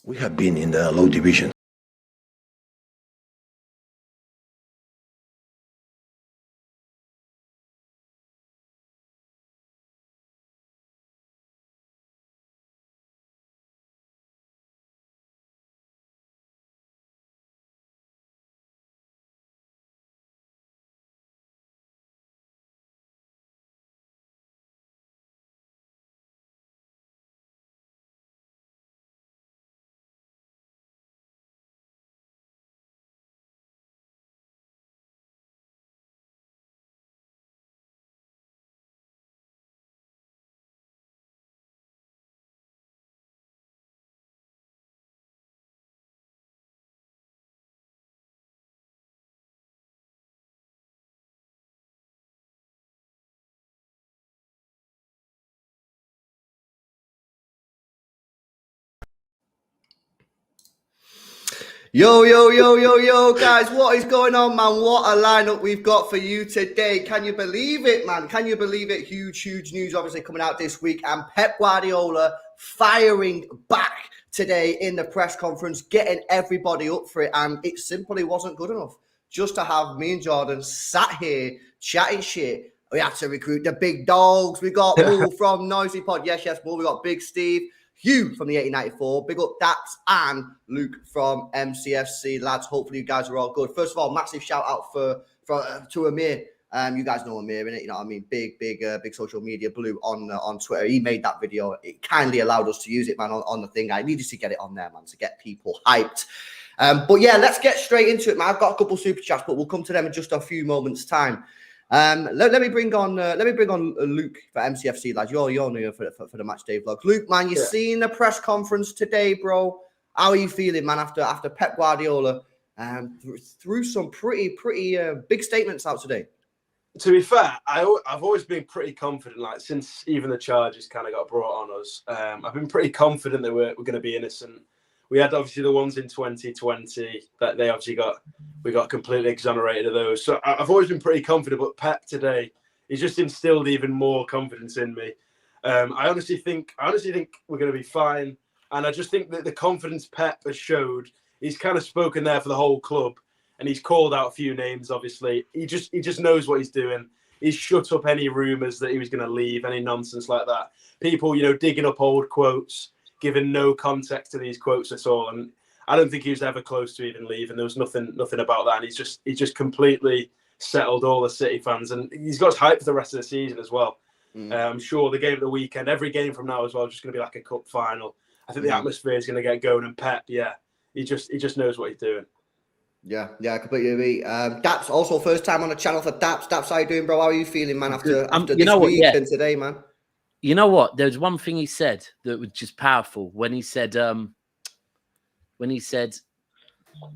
We have been in the low division. Yo, guys, what is going on, man? What a lineup we've got for you today. Can you believe it, man? Can you believe it? Huge news, obviously, coming out this week. And Pep Guardiola firing back today in the press conference, getting everybody up for it. And it simply wasn't good enough just to have me and Jordan sat here chatting shit. We had to recruit the big dogs. We got Bull from Noisy Pod. Yes, Bull. We got Big Steve. Hugh from the 1894, big up Daps, and Luke from MCFC. Lads, hopefully you guys are all good. First of all, massive shout out to UMIR. You guys know UMIR, innit? You know what I mean? Big social media blue on Twitter. He made that video. It kindly allowed us to use it, man, on the thing. I needed to get it on there, man, to get people hyped. But yeah, let's get straight into it, man. I've got a couple super chats, but we'll come to them in just a few moments' time. Let me bring on Luke for MCFC, lads. You're new for the match day vlog. Luke, man, you seen the press conference today, bro. How are you feeling, man? After Pep Guardiola threw some pretty big statements out today. To be fair, I've always been pretty confident. Like since even the charges kind of got brought on us, I've been pretty confident that we're going to be innocent. We had obviously the ones in 2020 that we got completely exonerated of those. So I've always been pretty confident, but Pep today, he's just instilled even more confidence in me. I honestly think we're going to be fine. And I just think that the confidence Pep has showed, he's kind of spoken there for the whole club, and he's called out a few names, obviously. He just knows what he's doing. He's shut up any rumours that he was going to leave, any nonsense like that. People, digging up old quotes, giving no context to these quotes at all, and I don't think he was ever close to even leaving. There was nothing about that, and he just completely settled all the City fans, and he's got us hyped for the rest of the season as well. I'm sure the game of the weekend, every game from now as well, is just going to be like a cup final. I think the atmosphere is going to get going, and Pep, he just knows what he's doing. Yeah, I completely agree. Daps, also first time on the channel for Daps. Daps, how you doing, bro? How are you feeling, man? After this week and today, man. You know what? There's one thing he said that was just powerful when he said,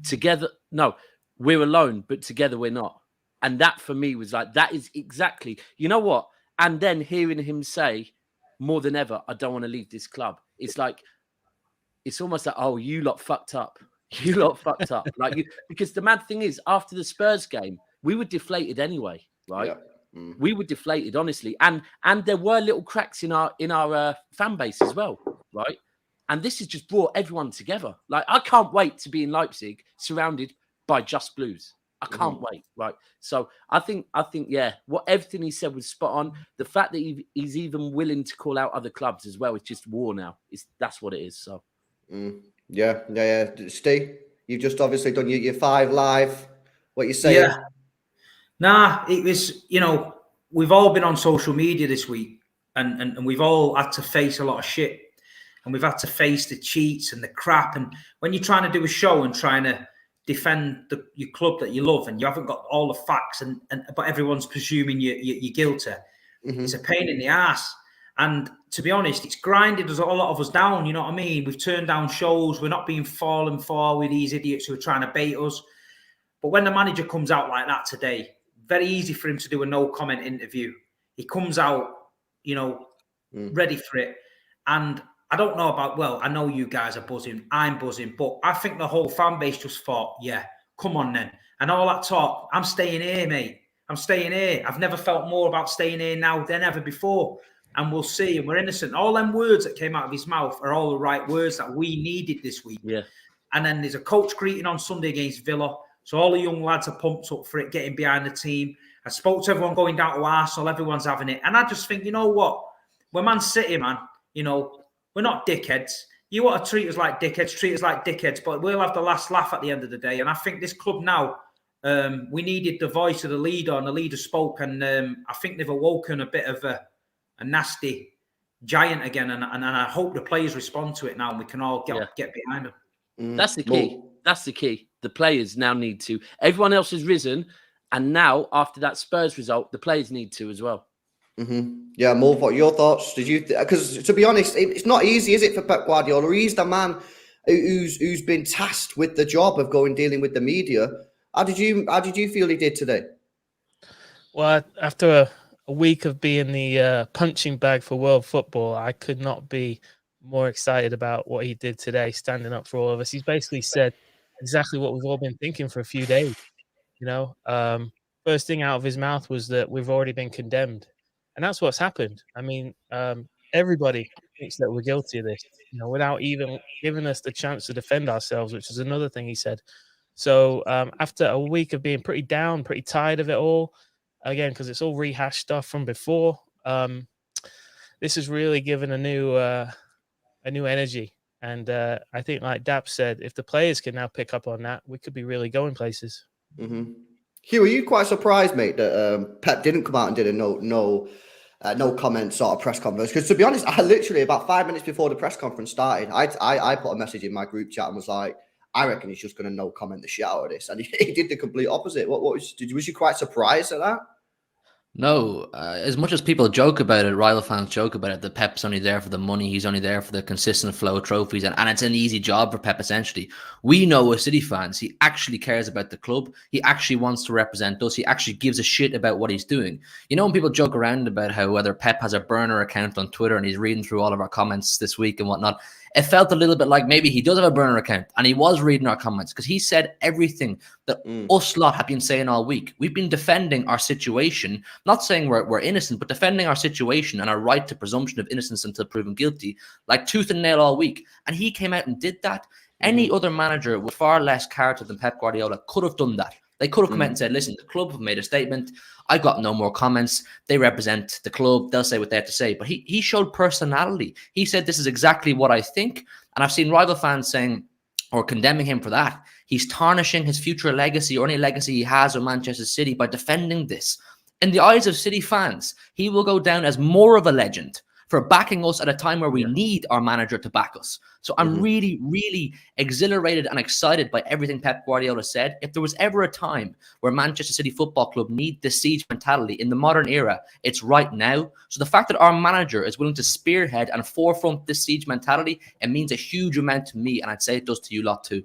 together, no, we're alone, but together we're not. And that for me was like, that is exactly, you know what? And then hearing him say, more than ever, I don't want to leave this club. It's like, it's almost like, oh, you lot fucked up. You lot fucked up. Because the mad thing is, after the Spurs game, we were deflated anyway, right? Yeah. We were deflated, honestly, and there were little cracks in our fan base as well, right? And this has just brought everyone together. Like, I can't wait to be in Leipzig, surrounded by just Blues. I can't wait. Right. So I think, yeah, what everything he said was spot on. The fact that he's even willing to call out other clubs as well, it's just war now. That's what it is. So Yeah. Steve, you've just obviously done your 5 live. What you saying? Yeah. Nah, it was, we've all been on social media this week and we've all had to face a lot of shit. And we've had to face the cheats and the crap. And when you're trying to do a show and trying to defend your club that you love and you haven't got all the facts but everyone's presuming you're guilty, it's a pain in the ass. And to be honest, it's grinded a lot of us down. You know what I mean? We've turned down shows. We're not being fallen for with these idiots who are trying to bait us. But when the manager comes out like that today, very easy for him to do a no comment interview. He comes out, ready for it. And I don't know I know you guys are buzzing. I'm buzzing. But I think the whole fan base just thought, yeah, come on then. And all that talk, I'm staying here, mate. I'm staying here. I've never felt more about staying here now than ever before. And we'll see. And we're innocent. All them words that came out of his mouth are all the right words that we needed this week. Yeah. And then there's a coach greeting on Sunday against Villa. So all the young lads are pumped up for it, getting behind the team. I spoke to everyone going down to Arsenal. Everyone's having it. And I just think, you know what? We're Man City, man. We're not dickheads. You want to treat us like dickheads, but we'll have the last laugh at the end of the day. And I think this club now, we needed the voice of the leader, and the leader spoke. And I think they've awoken a bit of a nasty giant again. And I hope the players respond to it now, and we can all get behind them. That's the key. That's the key. The players now need to. Everyone else has risen. And now, after that Spurs result, the players need to as well. Yeah, Morv, what your thoughts? Did you? Because to be honest, it's not easy, is it, for Pep Guardiola? He's the man who's been tasked with the job of dealing with the media. How did you feel he did today? Well, after a week of being the punching bag for world football, I could not be more excited about what he did today, standing up for all of us. He's basically said exactly what we've all been thinking for a few days. First thing out of his mouth was that we've already been condemned. And that's what's happened. I mean, everybody thinks that we're guilty of this, without even giving us the chance to defend ourselves, which is another thing he said. So after a week of being pretty down, pretty tired of it all, again, because it's all rehashed stuff from before, this has really given a new energy. And I think, like Dap said, if the players can now pick up on that, we could be really going places. Hugh, are you quite surprised, mate, that Pep didn't come out and did a no comment sort of press conference? Because to be honest, I literally about 5 minutes before the press conference started, I put a message in my group chat and was like, I reckon he's just going to no comment the shit out of this, and he did the complete opposite. Was you quite surprised at that? No, as much as people joke about it, rival fans joke about it, that Pep's only there for the money, he's only there for the consistent flow of trophies, and it's an easy job for Pep, essentially. We know as City fans, he actually cares about the club, he actually wants to represent us, he actually gives a shit about what he's doing. When people joke around about how whether Pep has a burner account on Twitter and he's reading through all of our comments this week and whatnot, it felt a little bit like maybe he does have a burner account and he was reading our comments, because he said everything that us lot have been saying all week. We've been defending our situation, not saying we're innocent, but defending our situation and our right to presumption of innocence until proven guilty, like tooth and nail all week. And he came out and did that. Any other manager with far less character than Pep Guardiola could have done that. They could have come out and said, listen, the club have made a statement. I've got no more comments. They represent the club. They'll say what they have to say. But he showed personality. He said, this is exactly what I think. And I've seen rival fans saying or condemning him for that. He's tarnishing his future legacy or any legacy he has with Manchester City by defending this. In the eyes of City fans, he will go down as more of a legend for backing us at a time where we need our manager to back us. So I'm really, really exhilarated and excited by everything Pep Guardiola said. If there was ever a time where Manchester City Football Club need the siege mentality in the modern era, it's right now. So the fact that our manager is willing to spearhead and forefront this siege mentality, it means a huge amount to me, and I'd say it does to you lot too.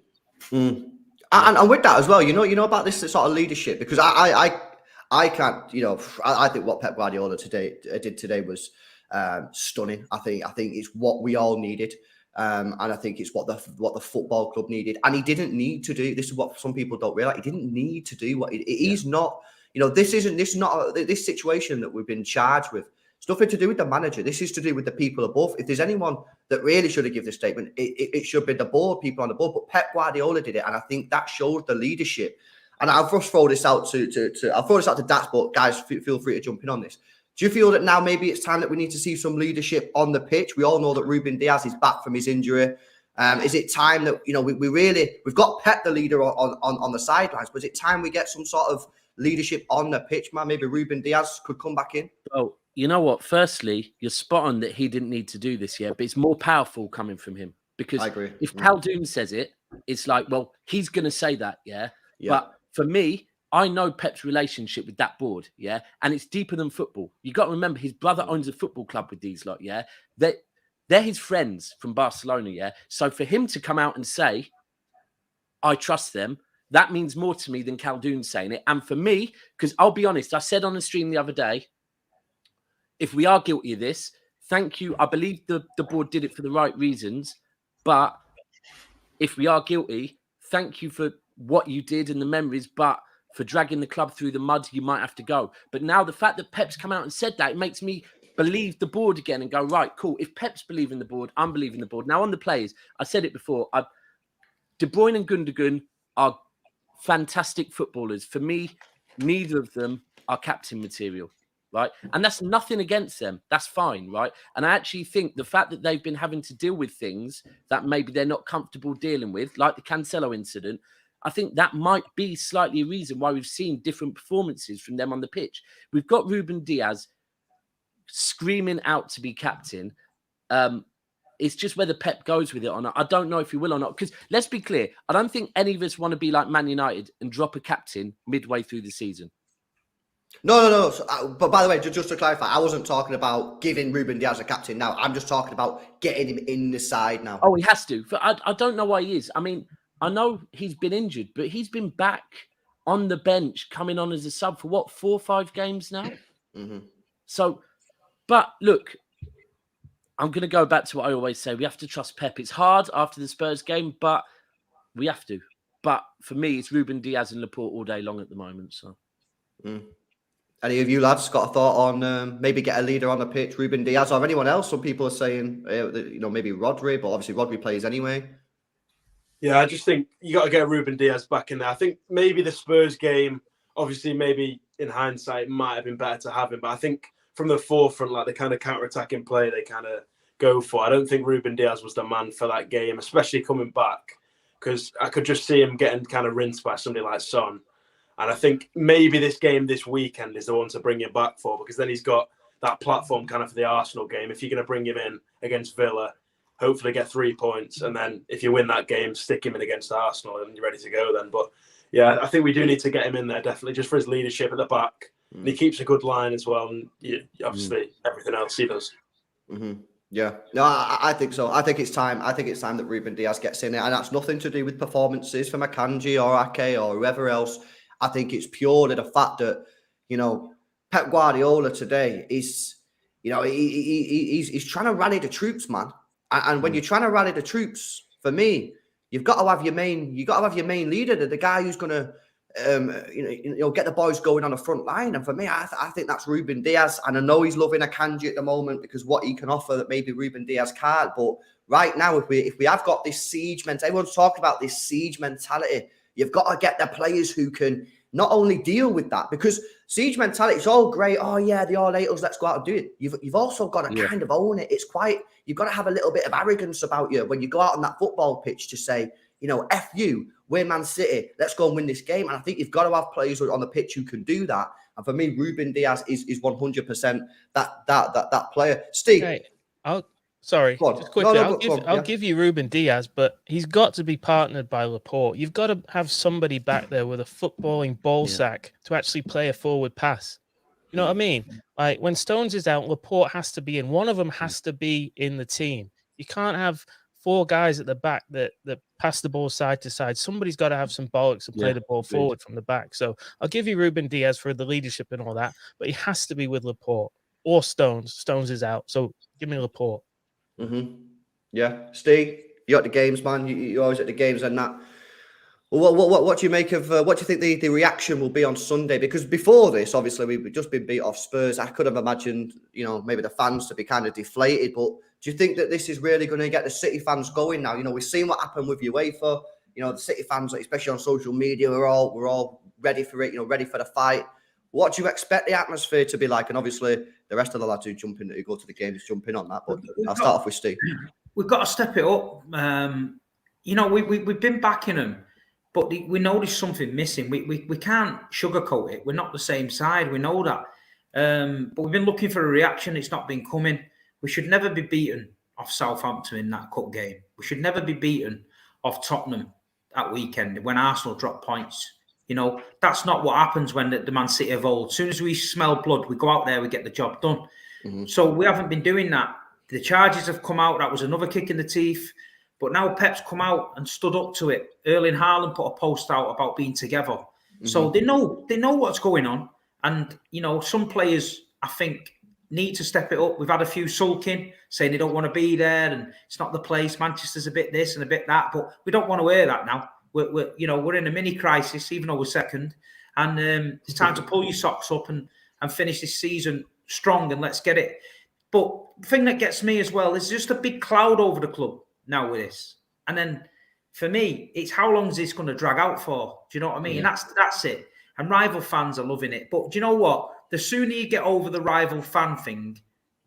And with that as well, you know about this sort of leadership, because I can't, I think what Pep Guardiola did today was stunning. I think it's what we all needed, and I think it's what the football club needed. And he didn't need to do this. Is what some people don't realize. He didn't need to do what he's not. This situation that we've been charged with. It's nothing to do with the manager. This is to do with the people above. If there's anyone that really should have given this statement, it should be the board, people on the board. But Pep Guardiola did it, and I think that showed the leadership. and I'll just throw this out I'll throw this out to Dats, but guys, feel free to jump in on this. Do you feel that now maybe it's time that we need to see some leadership on the pitch? We all know that Ruben Diaz is back from his injury. Is it time that, you know, we've got Pep the leader on the sidelines, but is it time we get some sort of leadership on the pitch, man? Maybe Ruben Diaz could come back in. Well, you know what? Firstly, you're spot on that he didn't need to do this yet, but it's more powerful coming from him, because I agree. If Khaldoon says it, it's like, well, he's going to say that, yeah? But for me, I know Pep's relationship with that board, yeah? And it's deeper than football. You got to remember, his brother owns a football club with these lot, yeah? They're his friends from Barcelona, yeah? So for him to come out and say, I trust them, that means more to me than Khaldoon saying it. And for me, because I'll be honest, I said on the stream the other day, if we are guilty of this, thank you. I believe the board did it for the right reasons. But if we are guilty, thank you for what you did and the memories. But for dragging the club through the mud, you might have to go. But now the fact that Pep's come out and said that, it makes me believe the board again and go, right, cool. If Pep's believing the board, I'm believing the board. Now on the players, I said it before, De Bruyne and Gundogan are fantastic footballers. For me, neither of them are captain material, right? And that's nothing against them. That's fine, right? And I actually think the fact that they've been having to deal with things that maybe they're not comfortable dealing with, like the Cancelo incident, I think that might be slightly a reason why we've seen different performances from them on the pitch. We've got Ruben Diaz screaming out to be captain. It's just whether Pep goes with it or not. I don't know if he will or not. Because let's be clear, I don't think any of us want to be like Man United and drop a captain midway through the season. No. But by the way, just to clarify, I wasn't talking about giving Ruben Diaz a captain now. I'm just talking about getting him in the side now. Oh, he has to. I don't know why he is. I mean, I know he's been injured, but he's been back on the bench, coming on as a sub for what, 4 or 5 games now? Mm-hmm. So, but look, I'm going to go back to what I always say. We have to trust Pep. It's hard after the Spurs game, but we have to. But for me, it's Ruben Diaz and Laporte all day long at the moment. So, Any of you lads got a thought on maybe get a leader on the pitch, Ruben Diaz or anyone else? Some people are saying, maybe Rodri, but obviously Rodri plays anyway. Yeah, I just think you got to get Ruben Diaz back in there. I think maybe the Spurs game, obviously, maybe in hindsight, might have been better to have him. But I think from the forefront, like the kind of counter-attacking play they kind of go for, I don't think Ruben Diaz was the man for that game, especially coming back, because I could just see him getting kind of rinsed by somebody like Son. And I think maybe this game this weekend is the one to bring him back for, because then he's got that platform kind of for the Arsenal game. If you're going to bring him in against Villa, hopefully get 3 points. And then if you win that game, stick him in against Arsenal and you're ready to go then. But yeah, I think we do need to get him in there, definitely, just for his leadership at the back. And he keeps a good line as well. And obviously everything else he does. Mm-hmm. Yeah, no, I think so. I think it's time. I think it's time that Ruben Diaz gets in it. And that's nothing to do with performances from Akanji or Ake or whoever else. I think it's purely the fact that, Pep Guardiola today is, he's trying to rally the troops, man. And when you're trying to rally the troops, for me, you've got to have your main leader, the guy who's going to, get the boys going on the front line. And for me, I think that's Ruben Diaz. And I know he's loving Akanji at the moment because what he can offer that maybe Ruben Diaz can't. But right now, if we have got this siege mentality, everyone's talking about this siege mentality. You've got to get the players who can not only deal with that, because siege mentality is all great. Oh yeah, the all haters, let's go out and do it. You've also got to kind of own it. You've got to have a little bit of arrogance about you when you go out on that football pitch to say, F you, we're Man City, let's go and win this game. And I think you've got to have players on the pitch who can do that. And for me, Ruben Diaz is 100% that player. Steve, okay. Sorry, just quickly. I'll give you Ruben Diaz, but he's got to be partnered by Laporte. You've got to have somebody back there with a footballing ball sack to actually play a forward pass. You know what I mean? Like when Stones is out, Laporte has to be in. One of them has to be in the team. You can't have 4 guys at the back that pass the ball side to side. Somebody's got to have some bollocks to play the ball forward from the back. So I'll give you Ruben Diaz for the leadership and all that, but he has to be with Laporte or Stones. Stones is out. So give me Laporte. Mm-hmm. Yeah, Steve, you're at the games, man. You're always at the games, and that. Well, what do you make of? What do you think the reaction will be on Sunday? Because before this, obviously, we've just been beat off Spurs. I could have imagined, maybe the fans to be kind of deflated. But do you think that this is really going to get the City fans going now? We've seen what happened with UEFA. You know, the City fans, especially on social media, we're all ready for it. You know, ready for the fight. What do you expect the atmosphere to be like? And obviously, the rest of the lads who go to the games, jump in on that. But I'll start off with Steve. We've got to step it up. You know, we've been backing them, but we know there's something missing. We can't sugarcoat it. We're not the same side. We know that. But we've been looking for a reaction. It's not been coming. We should never be beaten off Southampton in that cup game. We should never be beaten off Tottenham that weekend when Arsenal dropped points. You know, that's not what happens when the Man City of old. As soon as we smell blood, we go out there, we get the job done. Mm-hmm. So we haven't been doing that. The charges have come out. That was another kick in the teeth. But now Pep's come out and stood up to it. Erling Haaland put a post out about being together. Mm-hmm. So they know what's going on. And, you know, some players, I think, need to step it up. We've had a few sulking, saying they don't want to be there and it's not the place. Manchester's a bit this and a bit that. But we don't want to hear that now. We're in a mini crisis, even though we're second. And it's time to pull your socks up and finish this season strong and let's get it. But the thing that gets me as well is just a big cloud over the club now with this. And then for me, it's how long is this going to drag out for? Do you know what I mean? Yeah. And that's it. And rival fans are loving it. But do you know what? The sooner you get over the rival fan thing,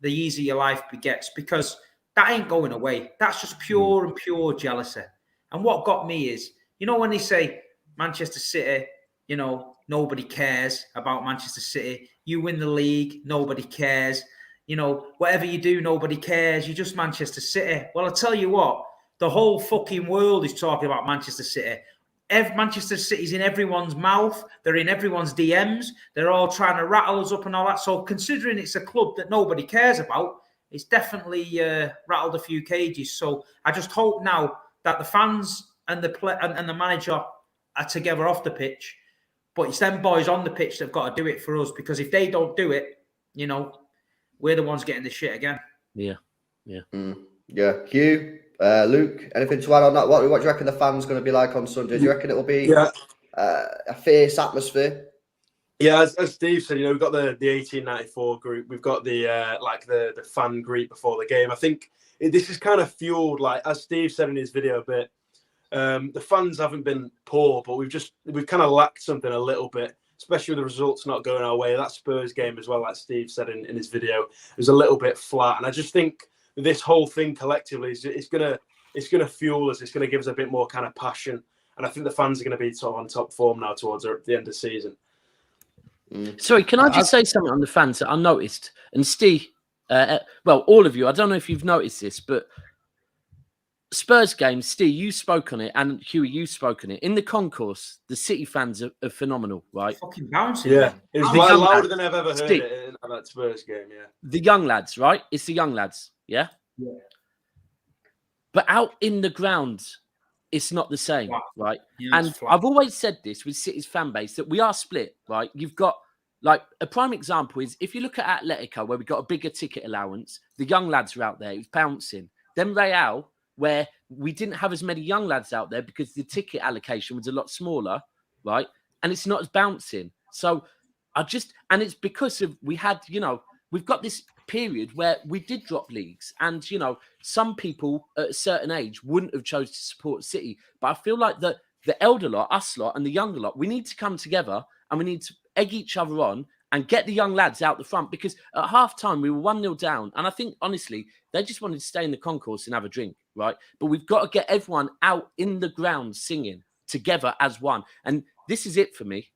the easier your life gets, because that ain't going away. That's just pure and pure jealousy. And what got me is, you know, when they say Manchester City, you know, nobody cares about Manchester City. You win the league, nobody cares. You know, whatever you do, nobody cares. You're just Manchester City. Well, I'll tell you what, the whole fucking world is talking about Manchester City. Manchester City's in everyone's mouth. They're in everyone's DMs. They're all trying to rattle us up and all that. So considering it's a club that nobody cares about, it's definitely rattled a few cages. So I just hope now that the fans and the manager are together off the pitch, but it's them boys on the pitch that've got to do it for us, because if they don't do it, you know, we're the ones getting the shit again. Yeah. Yeah. Hugh, Luke, anything to add on that? What do you reckon the fans going to be like on Sunday? Do you reckon it will be a fierce atmosphere? Yeah, as Steve said, you know, we've got the 1894 group, we've got the the fan group before the game. I think this is kind of fueled, like as Steve said in his video a bit. The fans haven't been poor, but we've kind of lacked something a little bit, especially with the results not going our way. That Spurs game as well, like Steve said in his video, was a little bit flat. And I just think this whole thing collectively it's gonna fuel us. It's gonna give us a bit more kind of passion. And I think the fans are gonna be sort of on top form now towards the end of the season. Sorry, can I just say something on the fans that I noticed? And Steve, well, all of you, I don't know if you've noticed this, but Spurs game, Steve, you spoke on it, and Huey, you spoke on it. In the concourse, the City fans are phenomenal, right? Fucking bouncing. Yeah, it was louder than I've ever heard Steve, it in that Spurs game, yeah. The young lads, right? It's the young lads, yeah? Yeah. But out in the ground, it's not the same, right? Yeah, and I've always said this with City's fan base, that we are split, right? You've got, like, a prime example is, if you look at Atletico, where we got a bigger ticket allowance, the young lads were out there, it was bouncing. Then Real, where we didn't have as many young lads out there because the ticket allocation was a lot smaller, right? And it's not as bouncing. So and it's because of, we had, you know, we've got this period where we did drop leagues, and, you know, some people at a certain age wouldn't have chose to support City. But I feel like the elder lot, us lot, and the younger lot, we need to come together and we need to egg each other on and get the young lads out the front, because at half-time we were 1-0 down. And I think, honestly, they just wanted to stay in the concourse and have a drink, right? But we've got to get everyone out in the ground singing together as one. And this is it for me.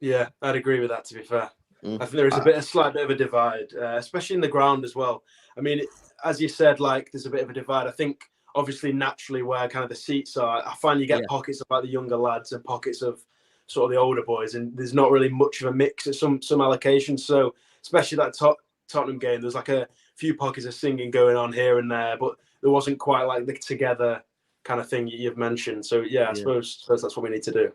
Yeah, I'd agree with that, to be fair. I think there is a slight bit of a divide, especially in the ground as well. I mean, as you said, like, there's a bit of a divide. I think, obviously, naturally, where kind of the seats are, I find you get pockets of, like, the younger lads and pockets of sort of the older boys, and there's not really much of a mix at some allocations. So especially that Tottenham game, there's like a few pockets of singing going on here and there, but there wasn't quite like the together kind of thing you've mentioned. So I suppose that's what we need to do.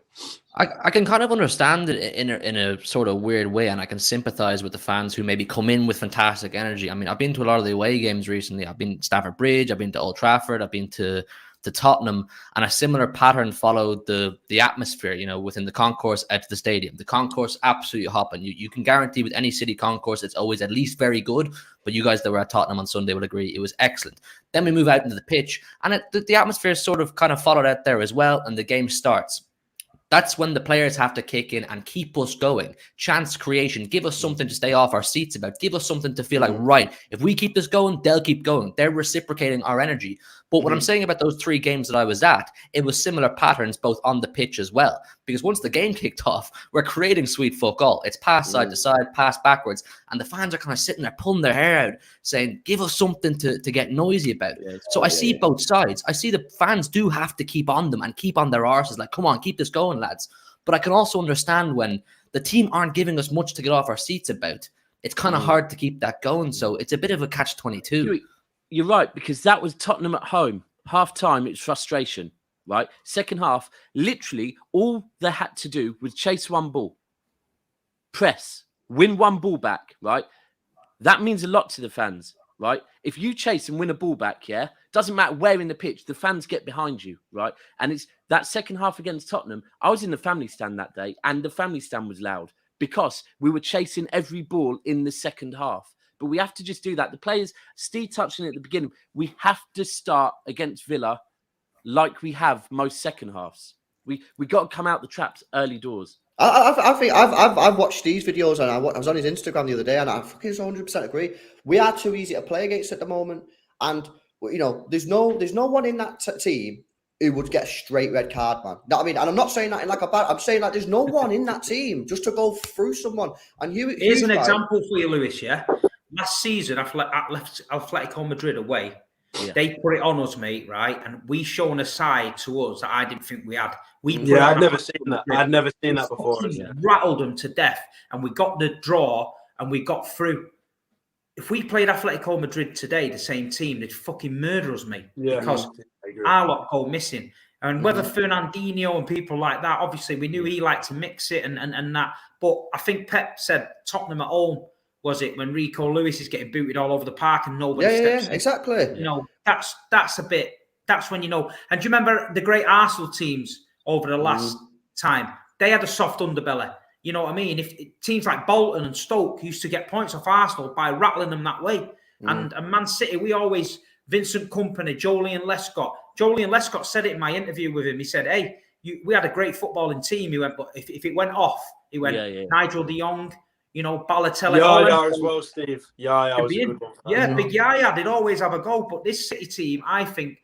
I can kind of understand it in a sort of weird way, and I can sympathize with the fans who maybe come in with fantastic energy. I mean, I've been to a lot of the away games recently. I've been to Stamford Bridge, I've been to Old Trafford, I've been to to Tottenham, and a similar pattern followed the atmosphere, you know, within the concourse out to the stadium. The concourse absolutely hopping. You can guarantee with any City concourse, it's always at least very good. But you guys that were at Tottenham on Sunday will agree it was excellent. Then we move out into the pitch, and the atmosphere sort of kind of followed out there as well, and the game starts. That's when the players have to kick in and keep us going. Chance creation. Give us something to stay off our seats about. Give us something to feel like, right, if we keep this going, they'll keep going. They're reciprocating our energy. But what I'm saying about those 3 games that I was at, it was similar patterns both on the pitch as well. Because once the game kicked off, we're creating sweet fuck all. It's pass side to side, pass backwards. And the fans are kind of sitting there pulling their hair out, saying, give us something to get noisy about. So I see both sides. I see the fans do have to keep on them and keep on their arses. Like, come on, keep this going, lads. But I can also understand when the team aren't giving us much to get off our seats about. It's kind of hard to keep that going. So it's a bit of a catch-22. You're right, because that was Tottenham at home. Half time, it's frustration, right? Second half, literally all they had to do was chase one ball, press, win one ball back, right? That means a lot to the fans, right? If you chase and win a ball back, yeah, doesn't matter where in the pitch, the fans get behind you, right? And it's that second half against Tottenham. I was in the family stand that day, and the family stand was loud because we were chasing every ball in the second half. But we have to just do that. The players, Steve touched on it at the beginning, we have to start against Villa like we have most second halves. We got to come out the traps early doors. I think I've watched Steve's videos, and I was on his Instagram the other day, and I fucking 100% agree. We are too easy to play against at the moment, and you know, there's no one in that team who would get a straight red card, man. You know what I mean? And I'm not saying that in like a bad. I'm saying like there's no one in that team just to go through someone. And here's an example for you, Lewis. Yeah. Last season, Atletico Madrid away, they put it on us, mate, right? And we shown a side to us that I didn't think we had. I'd never seen that. I'd never seen that before. Rattled them to death, and we got the draw, and we got through. If we played Atletico Madrid today, the same team, they'd fucking murder us, mate. Yeah, because our lot go missing. And whether Fernandinho and people like that, obviously, we knew he liked to mix it and that. But I think Pep said Tottenham at home. Was it when Rico Lewis is getting booted all over the park and nobody steps in? Exactly. You know, that's a bit. That's when you know. And do you remember the great Arsenal teams over the last time? They had a soft underbelly. You know what I mean? If teams like Bolton and Stoke used to get points off Arsenal by rattling them that way, and Man City, we always Vincent Kompany, Joleon Lescott. Joleon Lescott said it in my interview with him. He said, "Hey, we had a great footballing team." He went, but if it went off, he went Nigel De Jong. You know, Balotelli. Yaya as well, Steve. Yaya was a good one. Yeah, Big Yaya did always have a goal. But this City team, I think,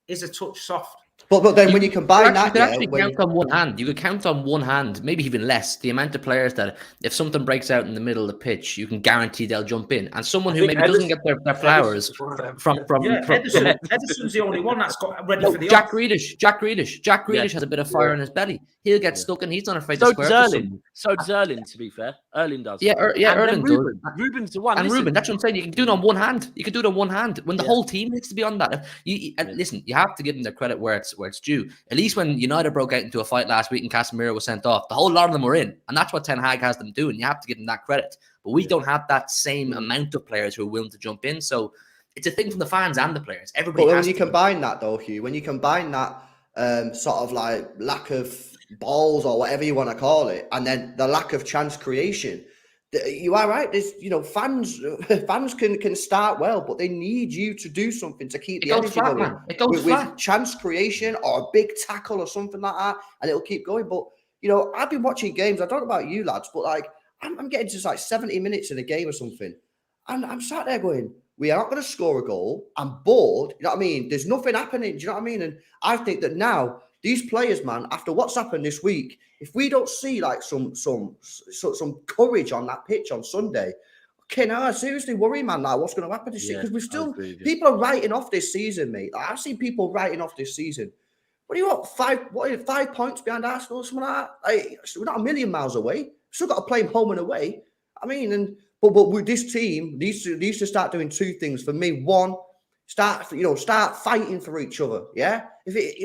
is a touch soft. But then when you combine that, you could actually count on one hand. You could count on one hand, maybe even less, the amount of players that if something breaks out in the middle of the pitch, you can guarantee they'll jump in. And someone who maybe doesn't get their flowers from Ederson's the only one that's got ready for the Jack Grealish has a bit of fire in his belly. He'll get stuck and he's not afraid to square up. So does Erling, to be fair. Erling does. Yeah, Erling does. Ruben's the one. And Ruben, that's what I'm saying. You can do it on one hand. You can do it on one hand. When the whole team needs to be on that. Listen, you have to give them their credit where it's due. At least when United broke out into a fight last week and Casemiro was sent off, the whole lot of them were in. And that's what Ten Hag has them doing. You have to give them that credit. But we don't have that same amount of players who are willing to jump in. So it's a thing from the fans and the players. Everybody. But when you combine that, though, Hugh, when you combine that sort of like lack of balls or whatever you want to call it, and then the lack of chance creation, you are right. There's, fans can start well, but they need you to do something to keep the energy going. It goes flat. With chance creation or a big tackle or something like that, and it'll keep going. But I've been watching games. I don't know about you lads, but like I'm getting to like 70 minutes in a game or something, and I'm sat there going, we are not going to score a goal. I'm bored. You know what I mean? There's nothing happening. Do you know what I mean? And I think that now these players, man, after what's happened this week, if we don't see like some courage on that pitch on Sunday, okay, now I seriously worry, man. Like what's going to happen this year? Because we're still people are writing off this season, mate. Like, I've seen people writing off this season. What do you want? 5 points behind Arsenal or something like that? Like, we're not a million miles away. We've still got to play home and away. I mean, but with this team, needs to start doing two things for me. One, start fighting for each other. Yeah, if it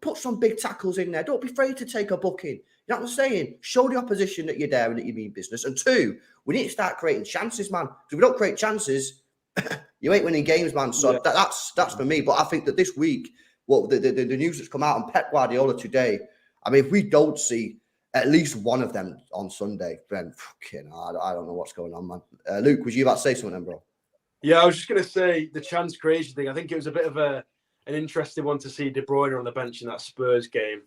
put some big tackles in there. Don't be afraid to take a booking. You know what I'm saying? Show the opposition that you're there and that you mean business. And two, we need to start creating chances, man. Because if we don't create chances, you ain't winning games, man. So that's for me. But I think that this week, Well, the news that's come out on Pep Guardiola today, I mean, if we don't see at least one of them on Sunday, then fucking, I don't know what's going on, man. Luke, was you about to say something then, bro? Yeah, I was just going to say the chance creation thing. I think it was a bit of an interesting one to see De Bruyne on the bench in that Spurs game.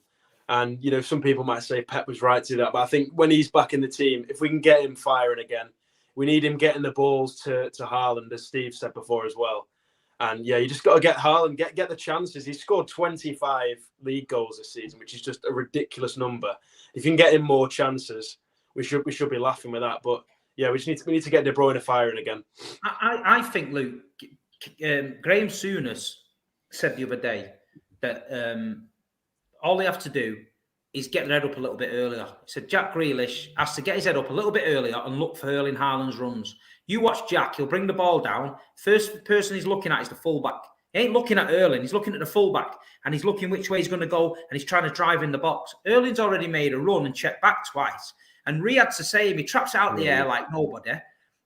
And, you know, some people might say Pep was right to do that. But I think when he's back in the team, if we can get him firing again, we need him getting the balls to Haaland, as Steve said before as well. And, yeah, you just got to get Haaland, get the chances. He's scored 25 league goals this season, which is just a ridiculous number. If you can get him more chances, we should be laughing with that. But, yeah, we need to get De Bruyne firing again. I think, Luke, Graham Souness said the other day that all they have to do is get their head up a little bit earlier. He said Jack Grealish has to get his head up a little bit earlier and look for Erling Haaland's runs. You watch Jack, he'll bring the ball down. First person he's looking at is the fullback. He ain't looking at Erling, he's looking at the fullback, and he's looking which way he's going to go, and he's trying to drive in the box. Erling's already made a run and checked back twice. And Riyad's the same. He traps it out the air like nobody.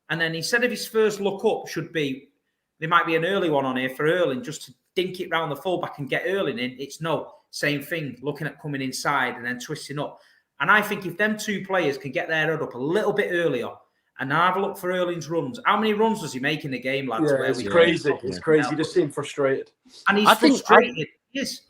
And then instead of his first look up should be, there might be an early one on here for Erling, just to dink it round the fullback and get Erling in. It's no, same thing, looking at coming inside and then twisting up. And I think if them two players can get their head up a little bit earlier and have a look for Erling's runs. How many runs does he make in the game, lads? Yeah, it's crazy. It's crazy. He just seemed frustrated. And he's frustrated. He is.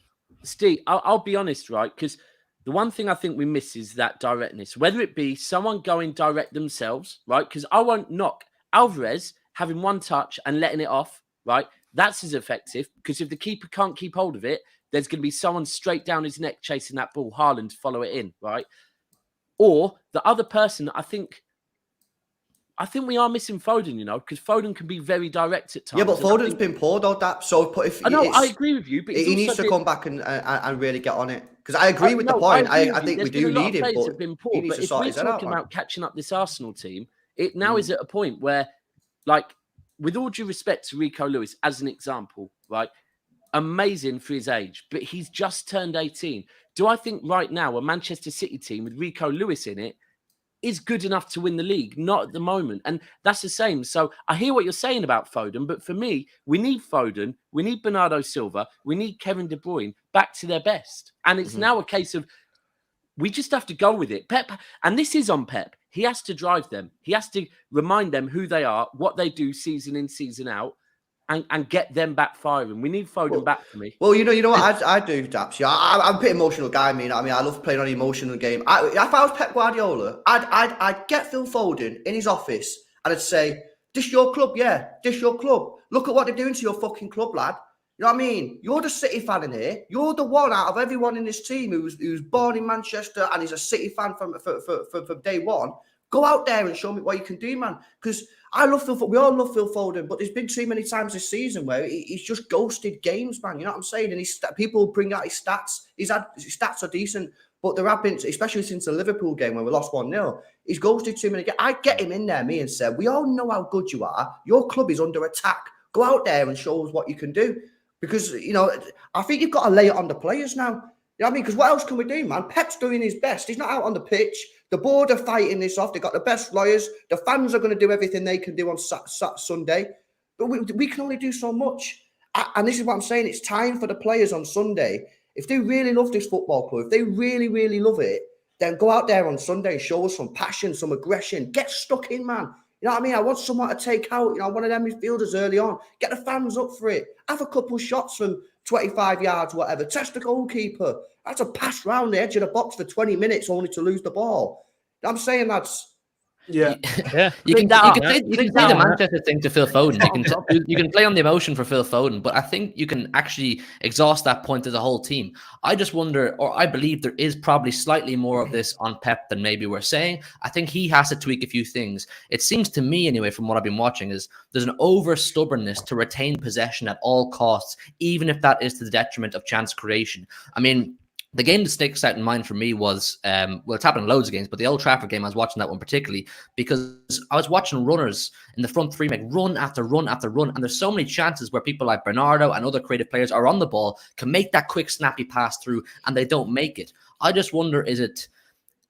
Steve, I'll be honest, right? Because the one thing I think we miss is that directness, whether it be someone going direct themselves, right? Because I won't knock Alvarez having one touch and letting it off, right? That's as effective, because if the keeper can't keep hold of it, there's going to be someone straight down his neck chasing that ball, Haaland, to follow it in, right? Or the other person, I think we are missing Foden, you know, because Foden can be very direct at times. Yeah, but Foden's been poor, though, that. So if I know, I agree with you, but he needs to come back and really get on it. Because I agree with the point. I think we do need him, but have been poor. he needs But to if sort we're his head out. talking about catching up this Arsenal team, it now is at a point where, like, with all due respect to Rico Lewis as an example, right? Amazing for his age, but he's just turned 18. Do I think right now a Manchester City team with Rico Lewis in it is good enough to win the league? Not at the moment. And that's the same. So I hear what you're saying about Foden, but for me, we need Foden, we need Bernardo Silva, we need Kevin De Bruyne back to their best. And it's now a case of we just have to go with it. Pep, and this is on Pep. He has to drive them. He has to remind them who they are, what they do season in, season out, and get them back firing. We need Foden back for me. Well, you know what I do, Daps. Yeah, I'm a bit emotional guy. I mean, I love playing on an emotional game. If I was Pep Guardiola, I'd get Phil Foden in his office and I'd say, "This your club, yeah. This your club. Look at what they're doing to your fucking club, lad. You know what I mean? You're the City fan in here. You're the one out of everyone in this team who's born in Manchester and is a City fan from day one. Go out there and show me what you can do, man. Because I love Phil Foden. We all love Phil Foden, but there's been too many times this season where he's just ghosted games, man. You know what I'm saying? And people bring out his stats. His stats are decent, but there have been, especially since the Liverpool game when we lost 1-0, he's ghosted too many games. I get him in there, me, and said, we all know how good you are. Your club is under attack. Go out there and show us what you can do. Because, you know, I think you've got to lay it on the players now. You know what I mean? Because what else can we do, man? Pep's doing his best. He's not out on the pitch. The board are fighting this off. They've got the best lawyers. The fans are going to do everything they can do on Sunday. But we can only do so much. And this is what I'm saying. It's time for the players on Sunday. If they really love this football club, if they really, really love it, then go out there on Sunday and show us some passion, some aggression. Get stuck in, man. You know what I mean? I want someone to take out, one of them midfielders early on. Get the fans up for it. Have a couple of shots from 25 yards, whatever. Test the goalkeeper. That's a pass round the edge of the box for 20 minutes only to lose the ball. I'm saying that's... Yeah. You can say the Manchester thing to Phil Foden. You can play on the emotion for Phil Foden, but I think you can actually exhaust that point to the whole team. I just wonder, or I believe there is probably slightly more of this on Pep than maybe we're saying. I think he has to tweak a few things. It seems to me, anyway, from what I've been watching, is there's an over stubbornness to retain possession at all costs, even if that is to the detriment of chance creation. I mean, the game that sticks out in mind for me was, it's happened in loads of games, but the Old Trafford game, I was watching that one particularly because I was watching runners in the front three make run after run after run. And there's so many chances where people like Bernardo and other creative players are on the ball, can make that quick, snappy pass through, and they don't make it. I just wonder, is it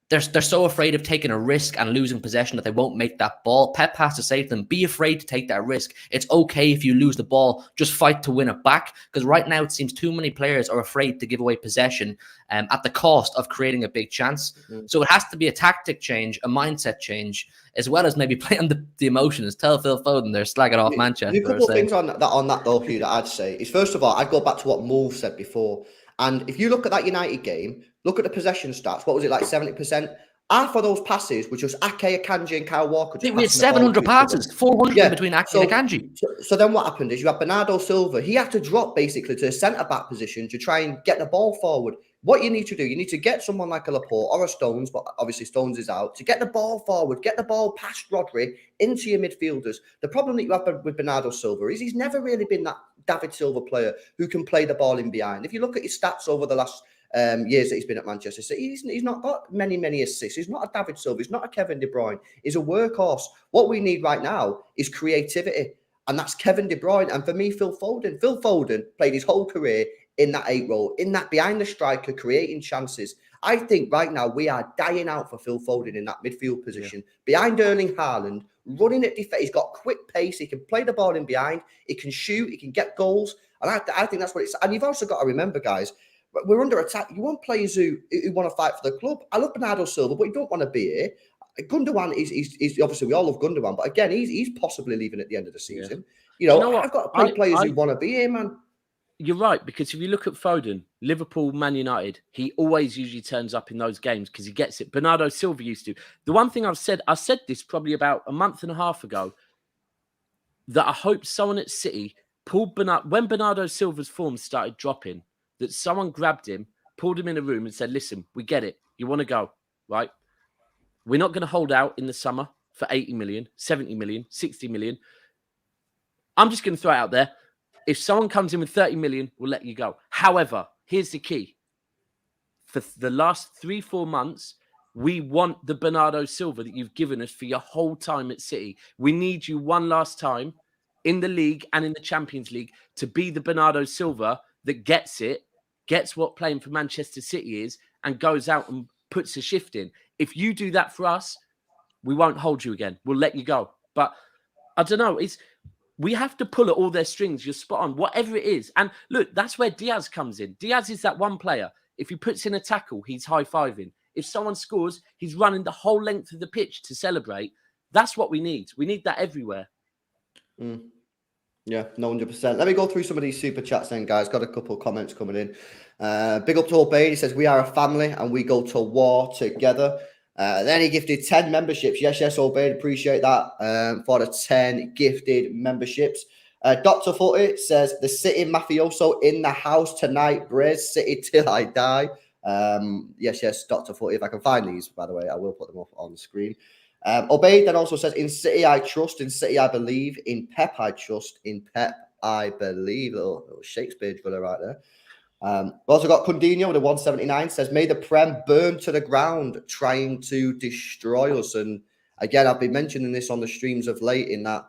they're so afraid of taking a risk and losing possession that they won't make that ball. Pep has to say to them, be afraid to take that risk. It's okay if you lose the ball, just fight to win it back. Because right now it seems too many players are afraid to give away possession at the cost of creating a big chance. So it has to be a tactic change, a mindset change, as well as maybe play on the emotions. Tell Phil Foden they're slagging off Manchester. A couple of things on that though, Hugh, that I'd say is, first of all, I'd go back to what Moore said before. And if you look at that United game, look at the possession stats. What was it, like 70%? Half of those passes were just Ake, Akanji, and Kyle Walker. We had 700 passes, 400 between Ake and Akanji. So then what happened is you had Bernardo Silva. He had to drop basically to the centre-back position to try and get the ball forward. What you need to do, you need to get someone like a Laporte or a Stones, but obviously Stones is out, to get the ball forward, get the ball past Rodri into your midfielders. The problem that you have with Bernardo Silva is he's never really been that David Silva player who can play the ball in behind. If you look at his stats over the last years that he's been at Manchester City, he's not got many assists. He's not a David Silva. He's not a Kevin De Bruyne. He's a workhorse. What we need right now is creativity, and that's Kevin De Bruyne. And for me, Phil Foden. Phil Foden played his whole career in that 8 role, in that behind the striker, creating chances. I think right now we are dying out for Phil Foden in that midfield position, behind Erling Haaland, running at defense. He's got quick pace. He can play the ball in behind. He can shoot. He can get goals. And I think that's what it's. And you've also got to remember, guys, we're under attack. You want players who want to fight for the club. I love Bernardo Silva, but you don't want to be here. Gundogan is obviously, we all love Gundogan, but again, he's possibly leaving at the end of the season. Yeah. You know I've got to play players who want to be here, man. You're right, because if you look at Foden, Liverpool, Man United, he always usually turns up in those games because he gets it. Bernardo Silva used to. The one thing I said this probably about a month and a half ago, that I hope someone at City pulled when Bernardo Silva's form started dropping, that someone grabbed him, pulled him in a room and said, listen, we get it. You want to go, right? We're not going to hold out in the summer for 80 million, 70 million, 60 million. I'm just going to throw it out there. If someone comes in with 30 million, we'll let you go. However, here's the key. For the last 3-4 months, we want the Bernardo Silva that you've given us for your whole time at City. We need you one last time in the league and in the Champions League to be the Bernardo Silva that gets it, gets what playing for Manchester City is, and goes out and puts a shift in. If you do that for us, we won't hold you again. We'll let you go. But I don't know. We have to pull at all their strings. You're spot on, whatever it is. And look, that's where Diaz comes in. Diaz is that one player. If he puts in a tackle, he's high-fiving. If someone scores, he's running the whole length of the pitch to celebrate. That's what we need. We need that everywhere. Yeah, no, 100%. Let me go through some of these super chats then, guys. Got a couple of comments coming in. Big up to Obey. He says, we are a family and we go to war together. Then he gifted 10 memberships. Yes, Obey. Appreciate that for the 10 gifted memberships. Dr. Footy says, the City mafioso in the house tonight. Braze City till I die. Yes, Dr. Footy. If I can find these, by the way, I will put them up on the screen. Obey then also says, in City I trust, in City I believe, in Pep I trust, in Pep I believe. Little Shakespeare driller right there. We've also got Cundino with a 179 says, may the Prem burn to the ground trying to destroy us. And again, I've been mentioning this on the streams of late in that,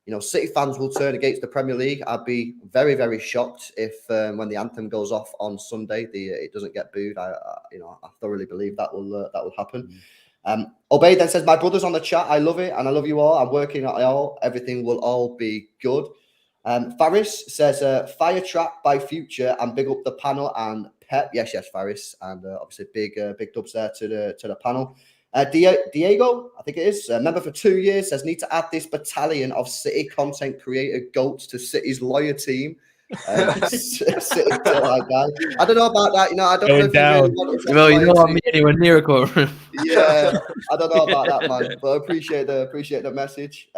you know, City fans will turn against the Premier League. I'd be very, very shocked if when the anthem goes off on Sunday, it doesn't get booed. I thoroughly believe that will happen. Obey then says, my brother's on the chat. I love it and I love you all. I'm working at it all. Everything will all be good. Faris says, fire trap by Future and big up the panel and Pep. Yes, Faris. And obviously big dubs there to the panel. Diego, I think it is, member for 2 years, says, need to add this battalion of City content creator goats to City's lawyer team. City till I die. I don't know about that. You know, I don't know if you really want to. Well, you know what I mean? Anywhere near a courtroom. Yeah, I don't know about that, man. But I appreciate the message.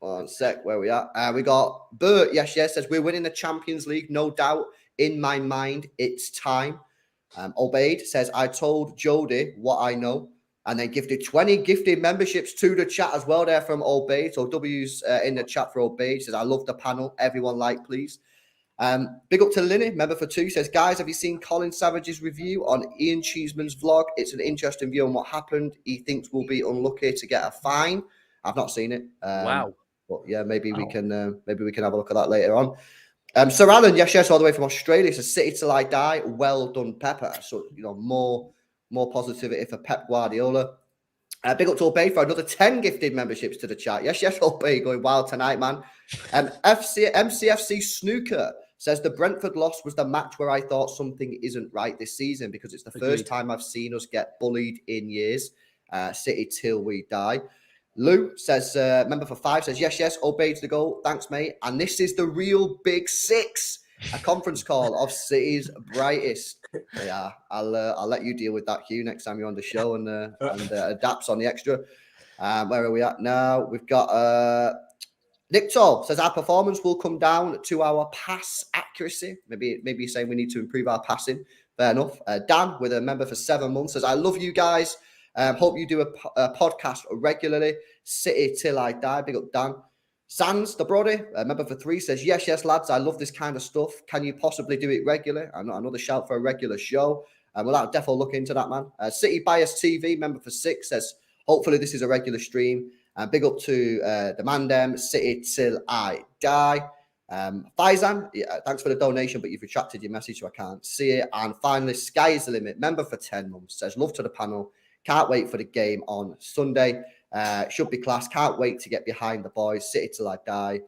One sec, where we at? We got Bert. Yes, says we're winning the Champions League, no doubt. In my mind, it's time. Obeyed says, I told Jody what I know, and then gifted 20 gifted memberships to the chat as well there from Obeyed. So W's in the chat for Obeyed. Says, I love the panel. Everyone like, please. Big up to Linny, member for 2, says, guys, have you seen Colin Savage's review on Ian Cheeseman's vlog? It's an interesting view on what happened. He thinks we'll be unlucky to get a fine. I've not seen it. Wow. But yeah, maybe we can have a look at that later on. Sir Alan, yes, all the way from Australia, says, City till I die. Well done, Pepper. So, you know, more More positivity for Pep Guardiola. Big up to Obey for another 10 gifted memberships to the chat. Yes, Obey, going wild tonight, man. MCFC Snooker says the Brentford loss was the match where I thought something isn't right this season because it's the first time I've seen us get bullied in years. City till we die. Lou says, member for 5, says, yes, Obey's the goal. Thanks, mate. And this is the real big 6. A conference call of City's brightest. Yeah, I'll let you deal with that, Hugh, next time you're on the show and adapts on the extra. Where are we at now? We've got Nick Toll says our performance will come down to our pass accuracy. Maybe you're saying we need to improve our passing. Fair enough. Dan, with a member for 7 months, says I love you guys. Hope you do a podcast regularly. City till I die. Big up, Dan. Sans, the Brody, member for 3, says, yes, lads, I love this kind of stuff. Can you possibly do it regularly? Another shout for a regular show. Well, I'll definitely look into that, man. City Bias TV, member for 6, says, hopefully this is a regular stream. Big up to the Mandem, City till I die. Faizan, thanks for the donation, but you've retracted your message, so I can't see it. And finally, Sky is the Limit, member for 10 months, says, love to the panel. Can't wait for the game on Sunday. Should be class. Can't wait to get behind the boys. City till I die.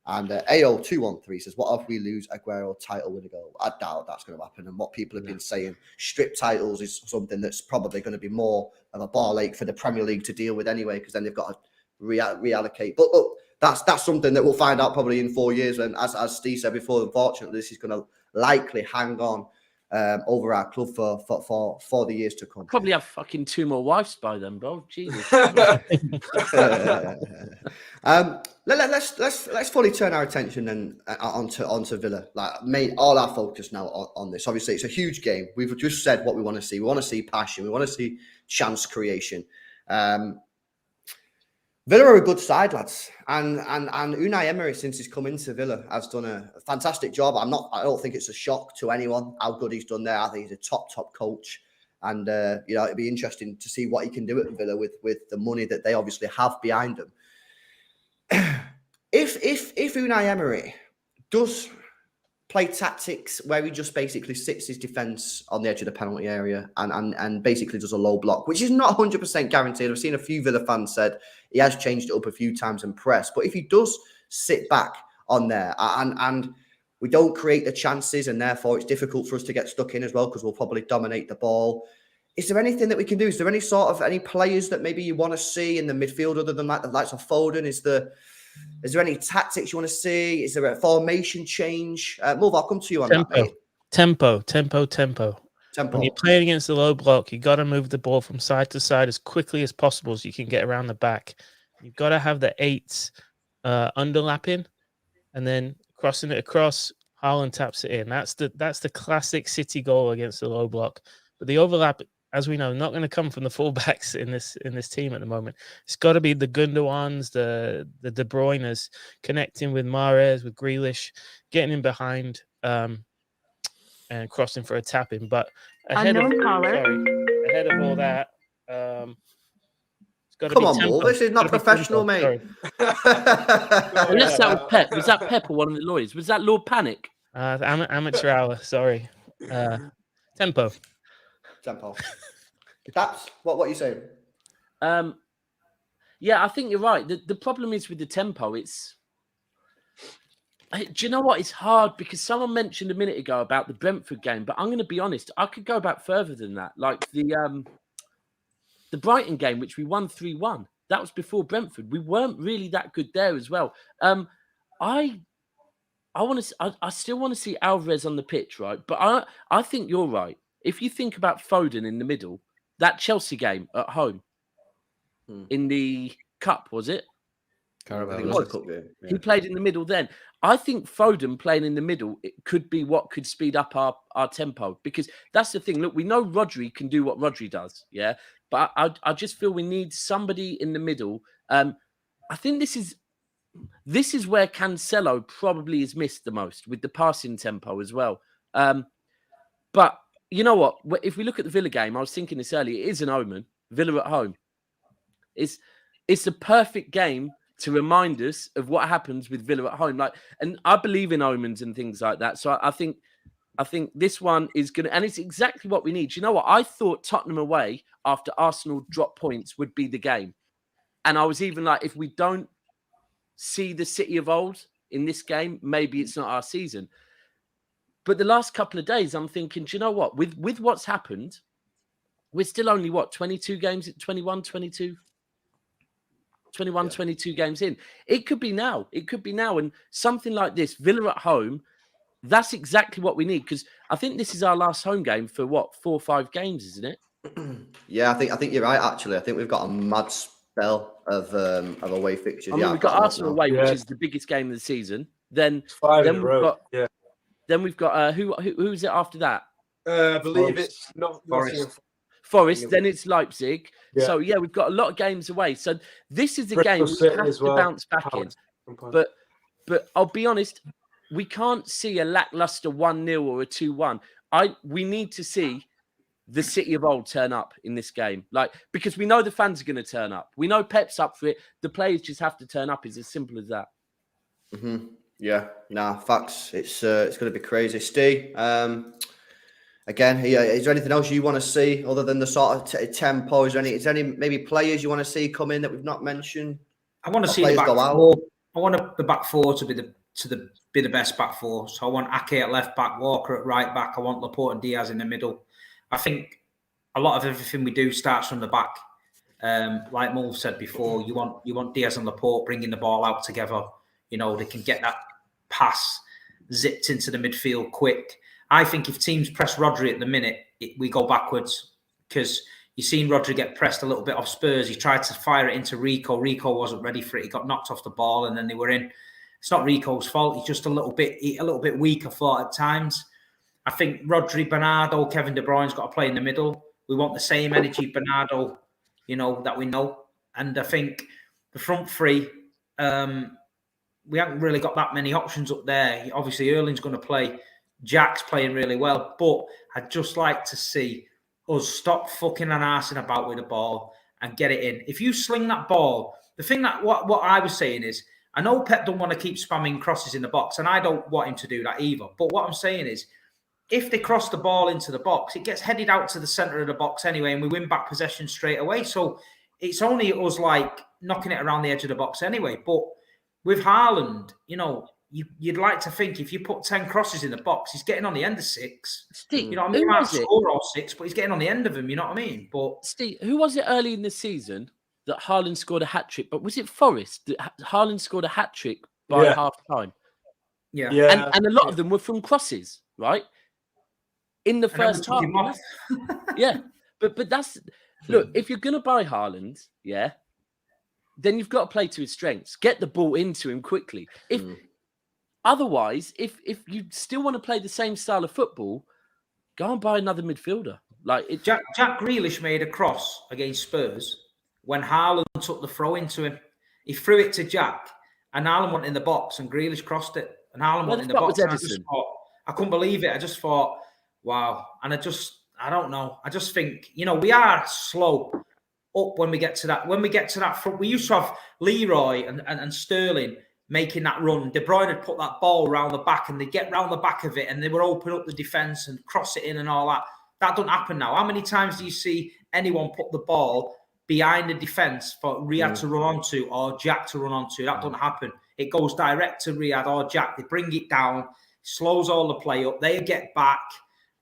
And AO213 says, what if we lose Aguero title with a goal? I doubt that's going to happen. And what people have been saying, strip titles is something that's probably going to be more of a ball ache for the Premier League to deal with anyway, because then they've got to reallocate. But look, that's something that we'll find out probably in 4 years. And as Steve said before, unfortunately, this is going to likely hang on over our club for the years to come. Probably have fucking 2 more wives by then, bro. Jesus. Let's fully turn our attention then onto Villa. Like, made all our focus now on this. Obviously, it's a huge game. We've just said what we want to see. We want to see passion. We want to see chance creation. Villa are a good side, lads, and Unai Emery, since he's come into Villa, has done a fantastic job. I don't think it's a shock to anyone how good he's done there. I think he's a top coach, and it'd be interesting to see what he can do at Villa with the money that they obviously have behind them. If Unai Emery does play tactics where he just basically sits his defence on the edge of the penalty area and basically does a low block, which is not 100% guaranteed. I've seen a few Villa fans said he has changed it up a few times and press. But if he does sit back on there and we don't create the chances and therefore it's difficult for us to get stuck in as well because we'll probably dominate the ball. Is there anything that we can do? Is there any players that maybe you want to see in the midfield other than like the likes of Foden? Is there any tactics you want to see? Is there a formation change? Mulv, I'll come to you on that, mate. Tempo. When you're playing against the low block, you got to move the ball from side to side as quickly as possible so you can get around the back. You've got to have the 8s underlapping and then crossing it across. Haaland taps it in. That's the classic City goal against the low block. But the overlap, as we know, not going to come from the fullbacks in this team at the moment. It's got to be the Gundogan's, the De Bruyne's connecting with Mahrez, with Grealish, getting in behind and crossing for a tap-in. But ahead of all that, it's got to Come be on, tempo. This is not professional, mate. Let's start with Pep. Was that Pep or one of the lawyers? Was that Lord Panic? Amateur hour, sorry. Tempo. That's what you're saying. Yeah, I think you're right. The problem is with the tempo. Do you know what? It's hard because someone mentioned a minute ago about the Brentford game, but I'm going to be honest. I could go back further than that. Like the Brighton game, which we won 3-1. That was before Brentford. We weren't really that good there as well. I still want to see Alvarez on the pitch, right? But I think you're right. If you think about Foden in the middle, that Chelsea game at home in the Cup, was it? Carabao. He played in the middle then. I think Foden playing in the middle, it could be what could speed up our tempo, because that's the thing. Look, we know Rodri can do what Rodri does, yeah? But I just feel we need somebody in the middle. I think this is where Cancelo probably is missed the most with the passing tempo as well. But you know what? If we look at the Villa game, I was thinking this earlier, it is an omen. Villa at home. It's the perfect game to remind us of what happens with Villa at home. And I believe in omens and things like that. So I think I think this one is going to, and it's exactly what we need. You know what? I thought Tottenham away after Arsenal dropped points would be the game. And I was even like, if we don't see the City of old in this game, maybe it's not our season. But the last couple of days, I'm thinking, do you know what? With what's happened, we're still only, 22 games, 21, 22? 22 games in. It could be now. It could be now. And something like this, Villa at home, that's exactly what we need, because I think this is our last home game for 4 or 5 games, isn't it? Yeah, I think you're right. Actually, I think we've got a mad spell of away fixtures. I mean, we've got Arsenal away, which is the biggest game of the season. Then 5 in a row. Then we've got who's it after that? I believe it's not Forest. Then it's Leipzig. Yeah. So yeah, we've got a lot of games away. So this is a game we have to bounce back in. But I'll be honest, we can't see a lackluster 1-0 or a 2-1. We need to see the City of old turn up in this game, because we know the fans are going to turn up. We know Pep's up for it. The players just have to turn up. It's as simple as that. Mm-hmm. Yeah, facts. It's going to be crazy. Steve, again, is there anything else you want to see other than the sort of tempo? Is there any maybe players you want to see come in that we've not mentioned? I want to see the back four. I want the back four to be the best back four. So I want Ake at left back, Walker at right back. I want Laporte and Diaz in the middle. I think a lot of everything we do starts from the back. Like Mulv said before, you want Diaz and Laporte bringing the ball out together. They can get that pass zipped into the midfield quick. I think if teams press Rodri at the minute, we go backwards, because you've seen Rodri get pressed a little bit off Spurs. He tried to fire it into Rico. Rico wasn't ready for it. He got knocked off the ball, and then they were in. It's not Rico's fault. He's just a little bit weak, I thought, at times. I think Rodri, Bernardo, Kevin De Bruyne's got to play in the middle. We want the same energy Bernardo, that we know. And I think the front three, we haven't really got that many options up there. Obviously, Erling's going to play. Jack's playing really well. But I'd just like to see us stop fucking and arsing about with the ball and get it in. If you sling that ball, the thing that what I was saying is, I know Pep don't want to keep spamming crosses in the box, and I don't want him to do that either. But what I'm saying is, if they cross the ball into the box, it gets headed out to the centre of the box anyway, and we win back possession straight away. So it's only us knocking it around the edge of the box anyway. But with Haaland, you'd like to think if you put 10 crosses in the box, he's getting on the end of 6. Steve, he might score all 6, but he's getting on the end of them. You know what I mean? But Steve, who was it early in the season that Haaland scored a hat trick? But was it Forest that Haaland scored a hat trick by half time? Yeah. And a lot of them were from crosses, right? In the first half. Yeah. But that's, look, if you're going to buy Haaland, then you've got to play to his strengths. Get the ball into him quickly. Otherwise, if you still want to play the same style of football, go and buy another midfielder. Jack Grealish made a cross against Spurs when Haaland took the throw into him. He threw it to Jack, and Haaland went in the box, and Grealish crossed it, and Haaland went in the box. I couldn't believe it. I just thought, wow. And I don't know. I just think, we are slow up when we get to that. When we get to that front, we used to have Leroy and Sterling making that run. De Bruyne had put that ball round the back, and they get round the back of it, and they would open up the defence and cross it in and all that. That doesn't happen now. How many times do you see anyone put the ball behind the defence for Riyad to run onto or Jack to run onto? That doesn't happen. It goes direct to Riyad or Jack. They bring it down, slows all the play up. They get back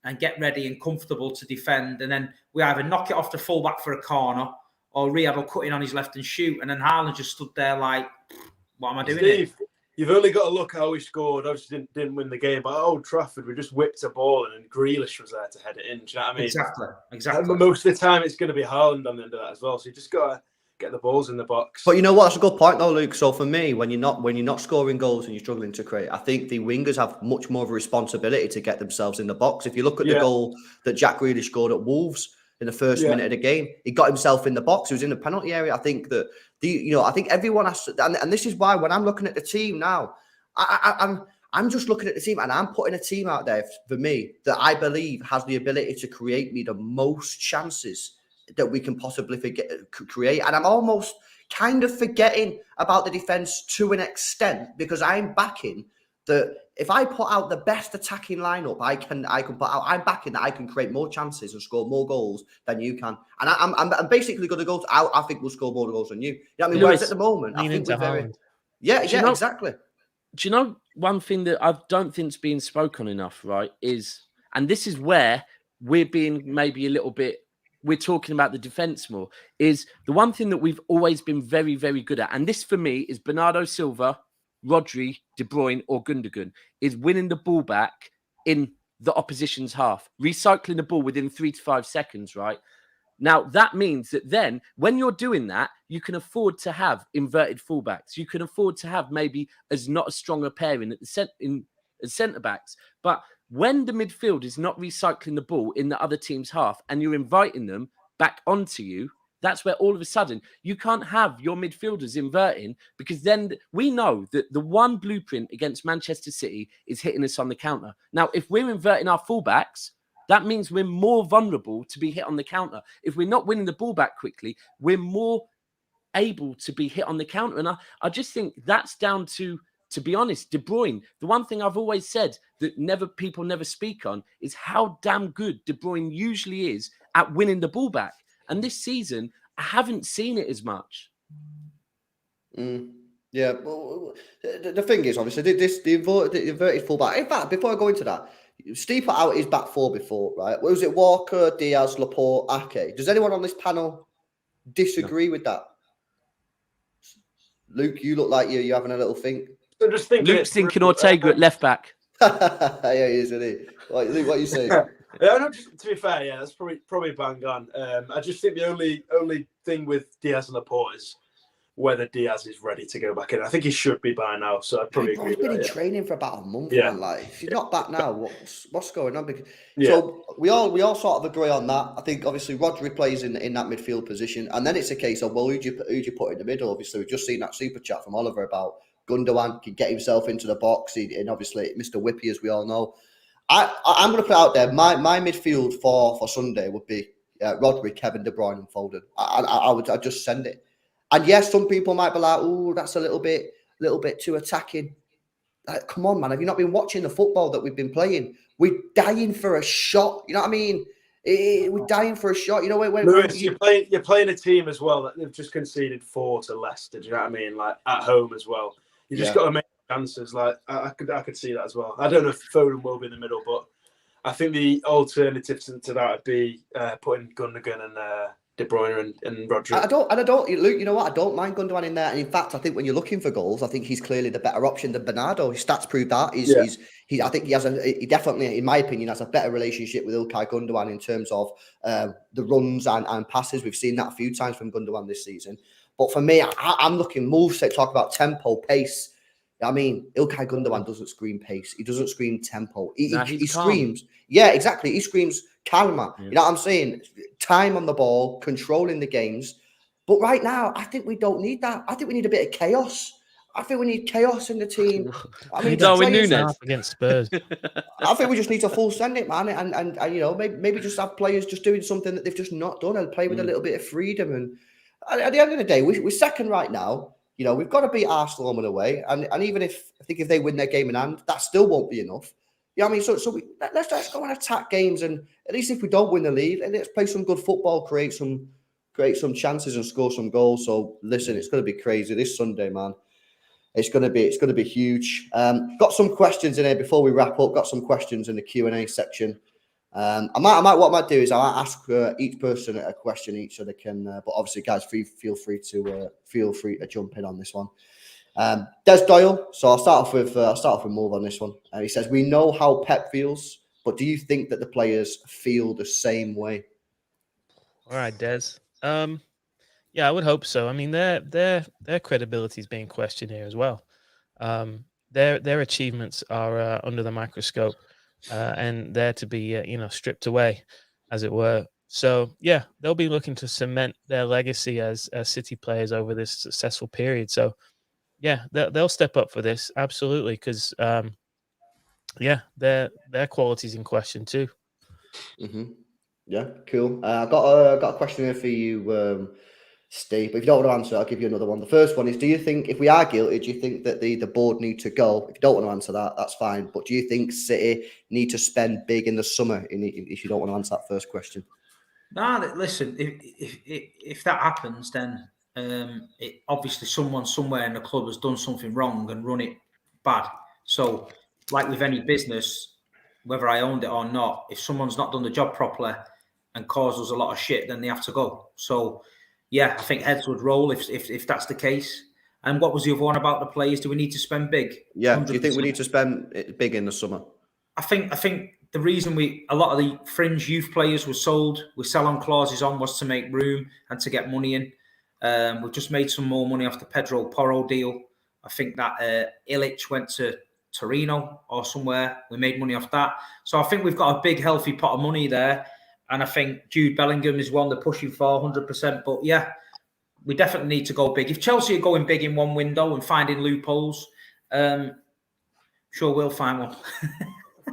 and get ready and comfortable to defend. And then we either knock it off the fullback for a corner, or Riyad will cut in on his left and shoot. And then Haaland just stood there like, what am I doing? Steve, you've only got to look how he scored. Obviously didn't win the game, but at Old Trafford, we just whipped a ball in, and Grealish was there to head it in. Do you know what I mean? Exactly. And most of the time, it's going to be Haaland on the end of that as well. So you just got to get the balls in the box. But you know what? That's a good point, though, Luke. So for me, when you're not scoring goals and you're struggling to create, I think the wingers have much more of a responsibility to get themselves in the box. If you look at the goal that Jack Grealish scored at Wolves in the first minute of the game, he got himself in the box. He was in the penalty area. I think that I think everyone has to, and this is why when I'm looking at the team now, I'm just looking at the team, and I'm putting a team out there for me that I believe has the ability to create me the most chances that we can possibly create. And I'm almost kind of forgetting about the defense to an extent, because I'm backing that if I put out the best attacking lineup I can put out, I'm backing that I can create more chances and score more goals than you can. And I'm basically going to go. I think we'll score more goals than you. You know what I mean? Whereas at the moment, I lean think into we're very. Haaland. Yeah, Do you know- exactly. Do you know one thing that I don't think's being spoken enough, right? Is, and this is where we're being maybe a little bit, we're talking about the defense more, is the one thing that we've always been very, very good at. And this for me is Bernardo Silva, Rodri, De Bruyne, or Gundogan, is winning the ball back in the opposition's half, recycling the ball within 3 to 5 seconds, right? Now, that means that then when you're doing that, you can afford to have inverted fullbacks. You can afford to have maybe as not a stronger pairing at the centre backs. But when the midfield is not recycling the ball in the other team's half and you're inviting them back onto you, that's where all of a sudden you can't have your midfielders inverting, because then we know that the one blueprint against Manchester City is hitting us on the counter. Now, if we're inverting our fullbacks, that means we're more vulnerable to be hit on the counter. If we're not winning the ball back quickly, we're more able to be hit on the counter. And I just think that's down to be honest, De Bruyne. The one thing I've always said that people never speak on is how damn good De Bruyne usually is at winning the ball back. And this season, I haven't seen it as much. Yeah, well, the thing is, obviously, the inverted fullback. In fact, before I go into that, Steve put out his back four before, right? Was it Walker, Diaz, Laporte, Ake? Does anyone on this panel disagree with that? Luke, you look like you're having a little think. So just thinking, Luke's thinking Ortega at left back. Yeah, he is, isn't he? Luke, what are you saying? No, just, to be fair, yeah, that's probably bang on. I just think the only thing with Diaz and Laporte is whether Diaz is ready to go back in. I think he should be by now, so I'd probably agree He's with been that, in training for about a month, Yeah. man. Like, if he's not back now, what's going on? Yeah. So we all sort of agree on that. I think obviously Rodri plays in that midfield position, and then it's a case of, well, who'd you put in the middle? Obviously, we've just seen that super chat from Oliver about Gundogan can get himself into the box, and obviously Mr. Whippy, as we all know. I'm going to put out there my midfield for Sunday would be Rodri, Kevin, De Bruyne, and Foden. I'd just send it. And yes, some people might be like, "Oh, that's a little bit too attacking." Like, come on, man! Have you not been watching the football that we've been playing? We're dying for a shot. You know what I mean? We're dying for a shot. You know when Lewis, you're playing a team as well that they've just conceded 4 to Leicester. Do you know what I mean? Like at home as well. You just got to make chances. Like I could see that as well. I don't know if Foden will be in the middle, but I think the alternative to that would be putting Gundogan and De Bruyne and Rodri. I don't, Luke. You know what? I don't mind Gundogan in there. And in fact, I think when you're looking for goals, I think he's clearly the better option than Bernardo. His stats prove that. I think he definitely, in my opinion, has a better relationship with Ilkay Gundogan in terms of the runs and passes. We've seen that a few times from Gundogan this season. But for me, I'm looking moveset. Talk about tempo, pace. I mean, Ilkay Gundogan doesn't scream pace. He doesn't scream tempo. He screams. Yeah, exactly. He screams karma. Yeah. You know what I'm saying? Time on the ball, controlling the games. But right now, I think we don't need that. I think we need a bit of chaos. I think we need chaos in the team. I mean, Darwin Núñez against Spurs. I think we just need to full send it, man, and you know, maybe just have players just doing something that they've just not done and play with a little bit of freedom. And at the end of the day, we're second right now. You know, we've got to beat Arsenal home and away, and even if they win their game in hand, that still won't be enough. You know what I mean? So let's go and attack games, and at least if we don't win the league, let's play some good football, create some chances, and score some goals. So listen, it's going to be crazy this Sunday, man. It's going to be huge. Got some questions in here before we wrap up. Got some questions in the Q&A section. What I might do is I'll ask each person a question each, so they can. But obviously, guys, feel free to jump in on this one. Des Doyle. So I'll start off with Move on this one. He says, "We know how Pep feels, but do you think that the players feel the same way?" All right, Des. Yeah, I would hope so. I mean, their credibility is being questioned here as well. Their achievements are under the microscope, and they're to be stripped away, as it were. So yeah, they'll be looking to cement their legacy as City players over this successful period. So yeah, they'll step up for this, absolutely, because their quality's in question too. Mm-hmm. Yeah, cool. I got a question here for you, Steve, but if you don't want to answer, I'll give you another one. The first one is, do you think, if we are guilty, do you think that the board need to go? If you don't want to answer that, that's fine. But do you think City need to spend big in the summer, if you don't want to answer that first question? No, listen, if that happens, then obviously someone somewhere in the club has done something wrong and run it bad. So, like with any business, whether I owned it or not, if someone's not done the job properly and caused us a lot of shit, then they have to go. So, yeah, I think heads would roll if that's the case. And what was the other one about the players? Do we need to spend big? Yeah, 100%. do you think we need to spend big in the summer? I think the reason a lot of the fringe youth players were sold with sell-on clauses on was to make room and to get money in. We've just made some more money off the Pedro Porro deal. I think that Illich went to Torino or somewhere. We made money off that. So I think we've got a big, healthy pot of money there. And I think Jude Bellingham is one they're pushing for 100%. But yeah, we definitely need to go big. If Chelsea are going big in one window and finding loopholes, sure we'll find one.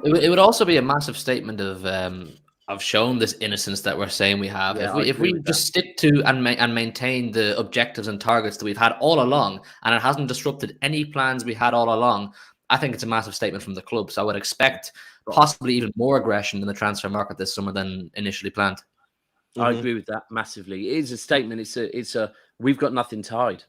It would also be a massive statement of showing this innocence that we're saying we have. Yeah, if we just stick to and maintain the objectives and targets that we've had all along, and it hasn't disrupted any plans we had all along, I think it's a massive statement from the club. So I would expect possibly even more aggression in the transfer market this summer than initially planned. I agree with that massively. It is a statement. It's a we've got nothing to hide.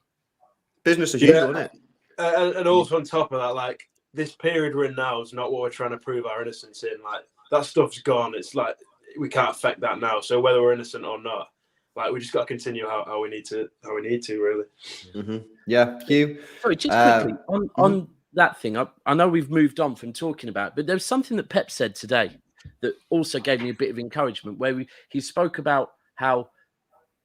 Business as usual, isn't it? And also on top of that, like, this period we're in now is not what we're trying to prove our innocence in. Like, that stuff's gone. It's like we can't affect that now. So whether we're innocent or not, like, we just got to continue how we need to really. Yeah, Hugh. Sorry, just quickly on that thing. I know we've moved on from talking about it, but there was something that Pep said today that also gave me a bit of encouragement, where he spoke about how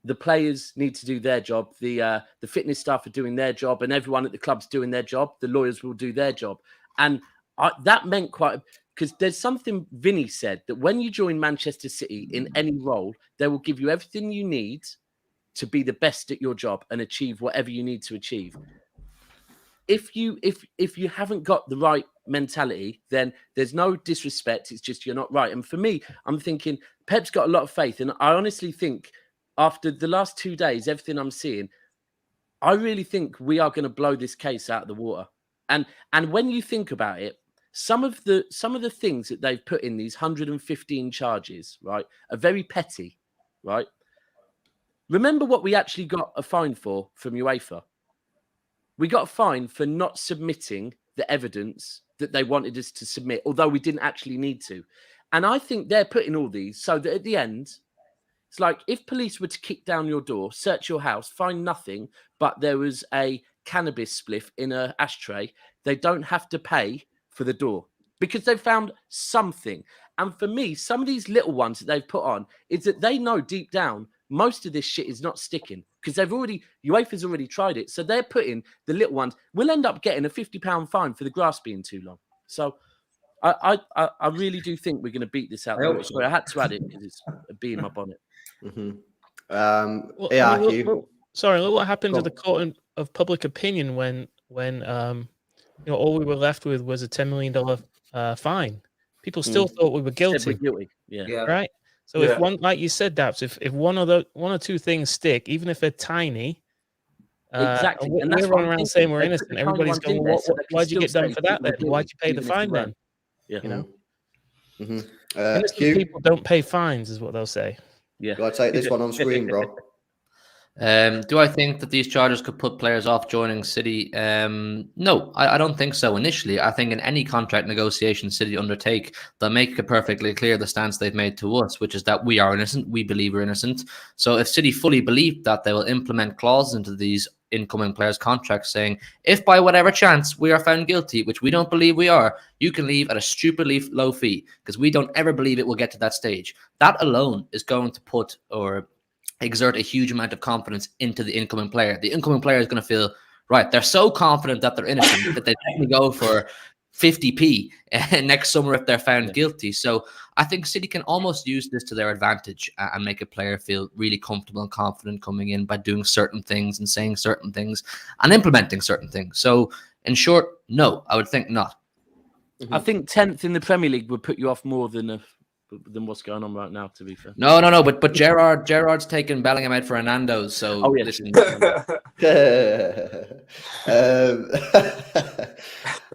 the players need to do their job, the fitness staff are doing their job, and everyone at the club's doing their job. The lawyers will do their job. And that meant because there's something Vinny said, that when you join Manchester City in any role, they will give you everything you need to be the best at your job and achieve whatever you need to achieve. If you haven't got the right mentality, then there's no disrespect. It's just you're not right. And for me, I'm thinking Pep's got a lot of faith. And I honestly think after the last 2 days, everything I'm seeing, I really think we are going to blow this case out of the water. And when you think about it, some of the things that they've put in these 115 charges, right, are very petty, right? Remember what we actually got a fine for from UEFA? We got a fine for not submitting the evidence that they wanted us to submit, although we didn't actually need to. And I think they're putting all these so that at the end, it's like if police were to kick down your door, search your house, find nothing, but there was a cannabis spliff in an ashtray, they don't have to pay for the door because they found something. And for me, some of these little ones that they've put on is that they know deep down most of this shit is not sticking because UEFA's already tried it. So they're putting the little ones. We'll end up getting a £50 fine for the grass being too long. So I really do think we're going to beat this out. I had to add it because it's a bee in my bonnet. Sorry, look what happened to the court of public opinion when all we were left with was a $10 million fine. People still thought we were guilty. Yeah. Right. So if one, like you said, Daps, if one or two things stick, even if they're tiny, exactly, and we're running around saying we're innocent, everybody's going, why'd you get done for that then? Why'd you pay the fine then? Yeah. Innocent people don't pay fines, is what they'll say. Yeah. Do I take this one on screen, bro? Do I think that these charges could put players off joining City? No, I don't think so initially. I think in any contract negotiation City undertake, they'll make it perfectly clear the stance they've made to us, which is that we are innocent. We believe we're innocent. So if City fully believe that, they will implement clauses into these incoming players' contracts saying, if by whatever chance we are found guilty, which we don't believe we are, you can leave at a stupidly low fee, because we don't ever believe it will get to that stage. That alone is going to put or exert a huge amount of confidence into the incoming player. The incoming player is going to feel, right, they're so confident that they're innocent that they definitely go for 50p next summer if they're found guilty. So I think City can almost use this to their advantage and make a player feel really comfortable and confident coming in by doing certain things and saying certain things and implementing certain things. So in short, no, I would think not. I think 10th in the Premier League would put you off more than than what's going on right now. To be fair, No. But Gerard's taking Bellingham out for Hernando. So listen.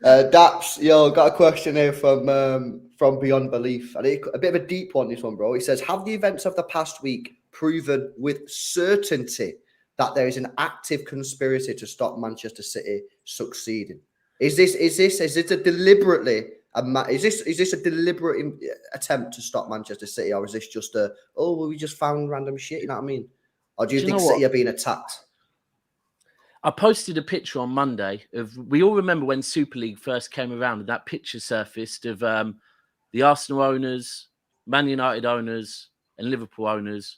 Daps, got a question here from Beyond Belief. I think a bit of a deep one, this one, bro. He says, have the events of the past week proven with certainty that there is an active conspiracy to stop Manchester City succeeding? Is this a deliberate attempt to stop Manchester City, or is this just we just found random shit? You know what I mean? Or do you think City are being attacked? I posted a picture on Monday of, we all remember when Super League first came around, and that picture surfaced of the Arsenal owners, Man United owners, and Liverpool owners,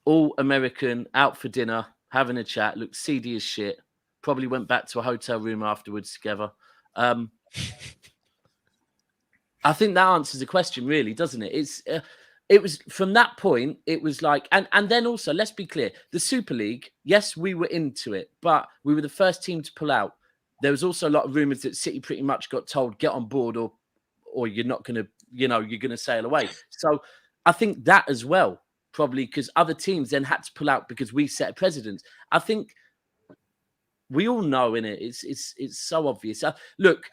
all American, out for dinner, having a chat, looked seedy as shit, probably went back to a hotel room afterwards together. I think that answers the question, really, doesn't it? It was from that point, it was like, and then also, let's be clear, the Super League, yes, we were into it, but we were the first team to pull out. There was also a lot of rumours that City pretty much got told, get on board or you're not going to, you're going to sail away. So I think that as well, probably because other teams then had to pull out because we set a precedent. I think we all know, innit? It's so obvious. Look,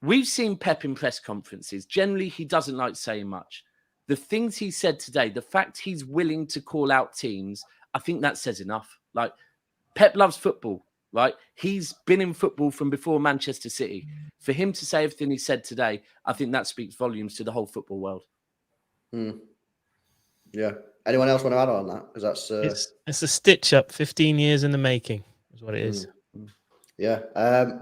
we've seen Pep in press conferences. Generally, he doesn't like saying much. The things he said today, the fact he's willing to call out teams, I think that says enough. Like, Pep loves football, right? He's been in football from before Manchester City. For him to say everything he said today, I think that speaks volumes to the whole football world. Yeah. Anyone else want to add on that? Because that's it's a stitch up. 15 years in the making is what it is. Yeah.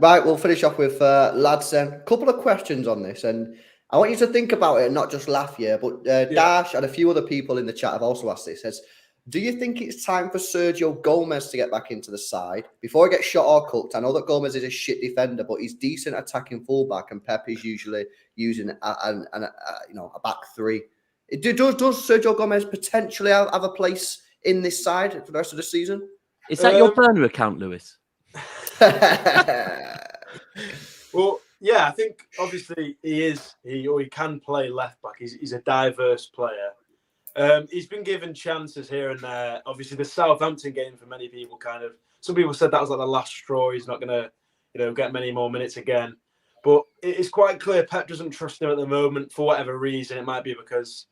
Right. We'll finish off with lads. A couple of questions on this, and I want you to think about it and not just laugh here. But Dash and a few other people in the chat have also asked this. Says, do you think it's time for Sergio Gomez to get back into the side before he gets shot or cooked? I know that Gomez is a shit defender, but he's decent attacking fullback, and Pep is usually using a back three. Does Sergio Gomez potentially have a place in this side for the rest of the season? Is that your burner account, Lewis? Well, yeah, I think obviously he can play left back. He's a diverse player. He's been given chances here and there. Obviously, the Southampton game for many people some people said that was like the last straw. He's not going to, get many more minutes again. But it's quite clear Pep doesn't trust him at the moment for whatever reason. It might be because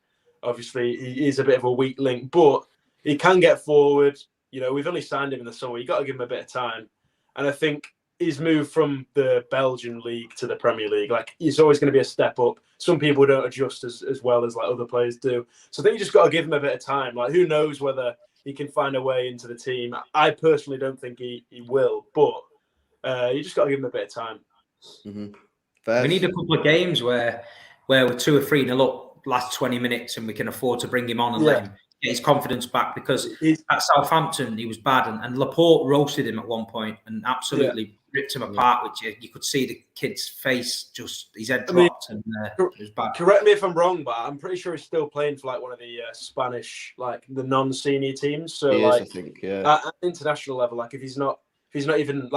obviously he is a bit of a weak link, but he can get forward. We've only signed him in the summer. You've got to give him a bit of time. And I think his move from the Belgian league to the Premier League, he's always going to be a step up. Some people don't adjust as well as other players do. So I think you just got to give him a bit of time. Who knows whether he can find a way into the team. I personally don't think he will, but you just got to give him a bit of time. We need a couple of games where we're 2 or 3-0 up last 20 minutes and we can afford to bring him on and let him get his confidence back, because at Southampton he was bad and Laporte roasted him at one point and absolutely ripped him apart, which you could see the kid's face, just his head dropped, and it was bad. Correct me if I'm wrong, but I'm pretty sure he's still playing for one of the Spanish the non-senior teams. So I think, at international level, if he's not even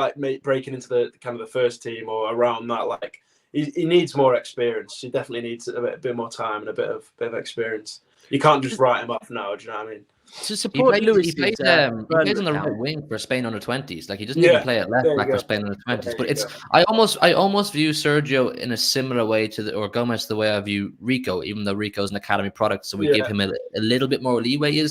breaking into the kind of the first team or around that, he needs more experience. He definitely needs a bit more time and a bit of experience. You can't just write him off now. Do you know what I mean? To support Lewis, he plays on the right wing for Spain under 20s. He doesn't even play at left back for Spain under 20s. But I almost view Sergio in a similar way or Gomez the way I view Rico, even though Rico's an academy product, so we give him a little bit more leeway.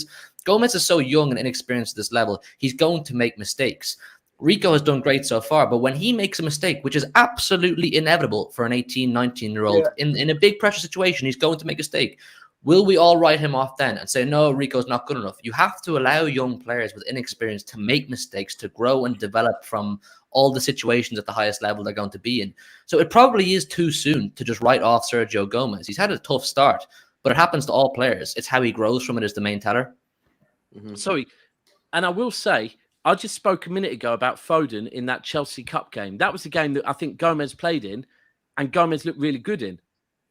Gomez is so young and inexperienced at this level, he's going to make mistakes. Rico has done great so far, but when he makes a mistake, which is absolutely inevitable for an 18, 19-year-old, in a big pressure situation, he's going to make a mistake. Will we all write him off then and say, no, Rico's not good enough? You have to allow young players with inexperience to make mistakes, to grow and develop from all the situations at the highest level they're going to be in. So it probably is too soon to just write off Sergio Gomez. He's had a tough start, but it happens to all players. It's how he grows from it is the main teller. Sorry, and I will say, I just spoke a minute ago about Foden in that Chelsea Cup game. That was the game that I think Gomez played in, and Gomez looked really good in.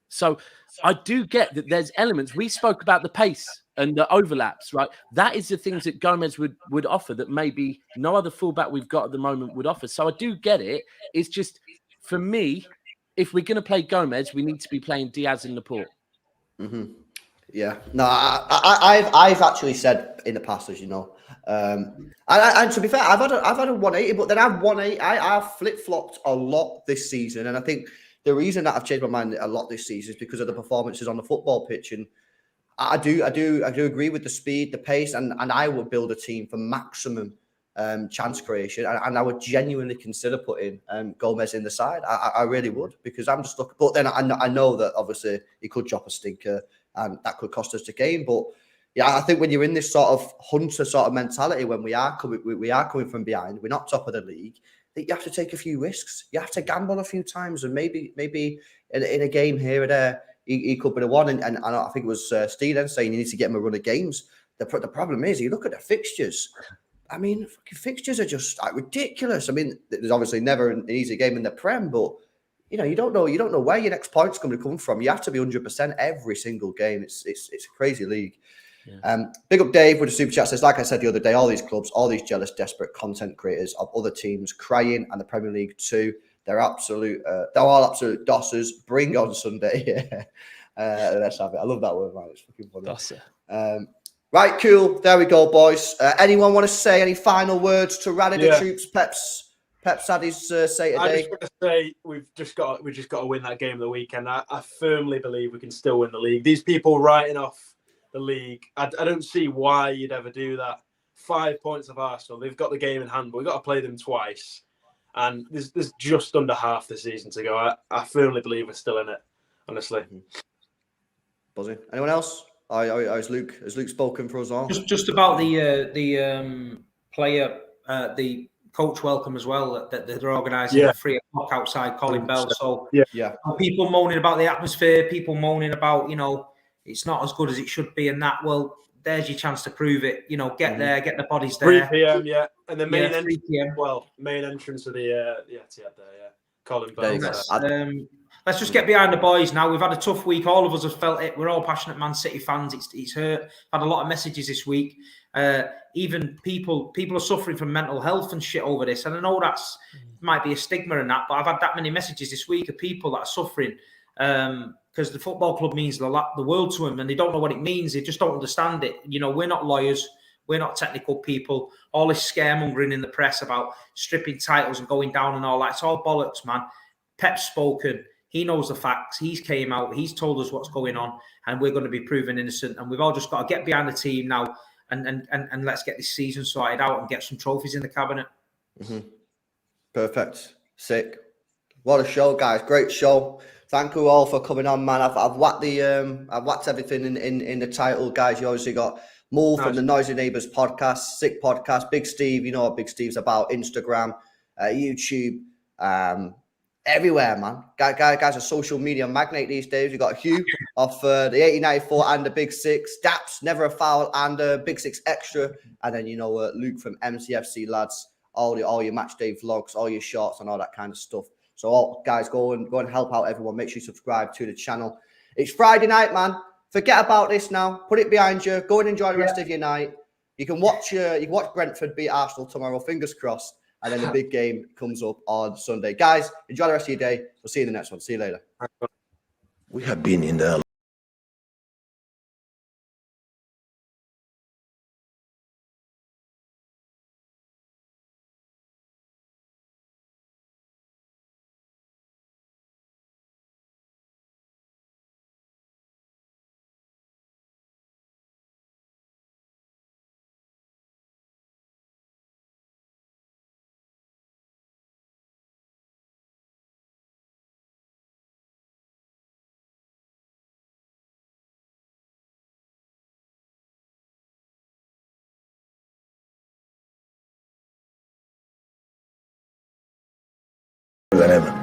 So I do get that there's elements. We spoke about the pace and the overlaps, right? That is the things that Gomez would offer that maybe no other fullback we've got at the moment would offer. So I do get it. It's just, for me, if we're going to play Gomez, we need to be playing Diaz and Laporte. Yeah, no, I've actually said in the past, as you know, and to be fair, I've had a 180, but then I've flip flopped a lot this season, and I think the reason that I've changed my mind a lot this season is because of the performances on the football pitch, and I do agree with the speed, the pace, and I would build a team for maximum chance creation, and I would genuinely consider putting Gomez in the side. I really would, because I'm just looking. But then I know that obviously he could drop a stinker, and that could cost us the game. But yeah, I think when you're in this sort of hunter sort of mentality, when we are coming from behind, we're not top of the league, that you have to take a few risks. You have to gamble a few times, and maybe in a game here or there, he could be the one. And I think it was Steven saying you need to get him a run of games. The problem is, you look at the fixtures. I mean, fucking fixtures are just like ridiculous. I mean, there's obviously never an easy game in the Prem, but you don't know where your next point's going to come from. You have to be 100% every single game. It's a crazy league. Yeah. Big up Dave with the super chat says, like I said the other day, all these clubs, all these jealous, desperate content creators of other teams crying, and the Premier League too. They're all absolute dossers. Bring on Sunday. Let's have it. I love that word, man. It's fucking funny. Dosser. Right, cool. There we go, boys. Anyone want to say any final words to rally the troops? Pep's had his say today. I just want to say we've just got to win that game of the weekend. I firmly believe we can still win the league. These people writing off the league, I don't see why you'd ever do that. 5 points of Arsenal. They've got the game in hand, but we've got to play them twice. And there's just under half the season to go. I firmly believe we're still in it, honestly. Buzzing. Anyone else? Has Luke spoken for us all? Just about the player, the coach welcome as well, that they're organising at 3 o'clock outside Colin Bell. So people moaning about the atmosphere, people moaning about, it's not as good as it should be, and that, well, there's your chance to prove it. Get there, get the bodies there. 3 p.m. And the main entrance of the Etihad there. Colin Bell. Let's just get behind the boys now. We've had a tough week. All of us have felt it. We're all passionate Man City fans. It's hurt. I've had a lot of messages this week. Even people are suffering from mental health and shit over this. And I know that's might be a stigma and that, but I've had that many messages this week of people that are suffering because the football club means the world to them, and they don't know what it means. They just don't understand it. We're not lawyers. We're not technical people. All this scaremongering in the press about stripping titles and going down and all that, it's all bollocks, man. Pep's spoken. He knows the facts. He's came out. He's told us what's going on, and we're going to be proven innocent. And we've all just got to get behind the team now, and let's get this season sorted out and get some trophies in the cabinet. Perfect. Sick. What a show, guys! Great show. Thank you all for coming on, man. I've whacked I've whacked everything in the title, guys. You obviously got Mo from the Noisy Neighbours podcast, sick podcast. Big Steve, you know what Big Steve's about. Instagram, YouTube. Everywhere, man. Guys are social media magnate these days. You got Hugh off the 8094 and the Big Six, Daps, NeverAFoul, and Big Six Extra, and then Luke from MCFC lads. All your match day vlogs, all your shorts, and all that kind of stuff. So, guys, go and help out everyone. Make sure you subscribe to the channel. It's Friday night, man. Forget about this now. Put it behind you. Go and enjoy the rest of your night. You can watch Brentford beat Arsenal tomorrow. Fingers crossed. And then the big game comes up on Sunday. Guys, enjoy the rest of your day. We'll see you in the next one. See you later. We have been in the than ever.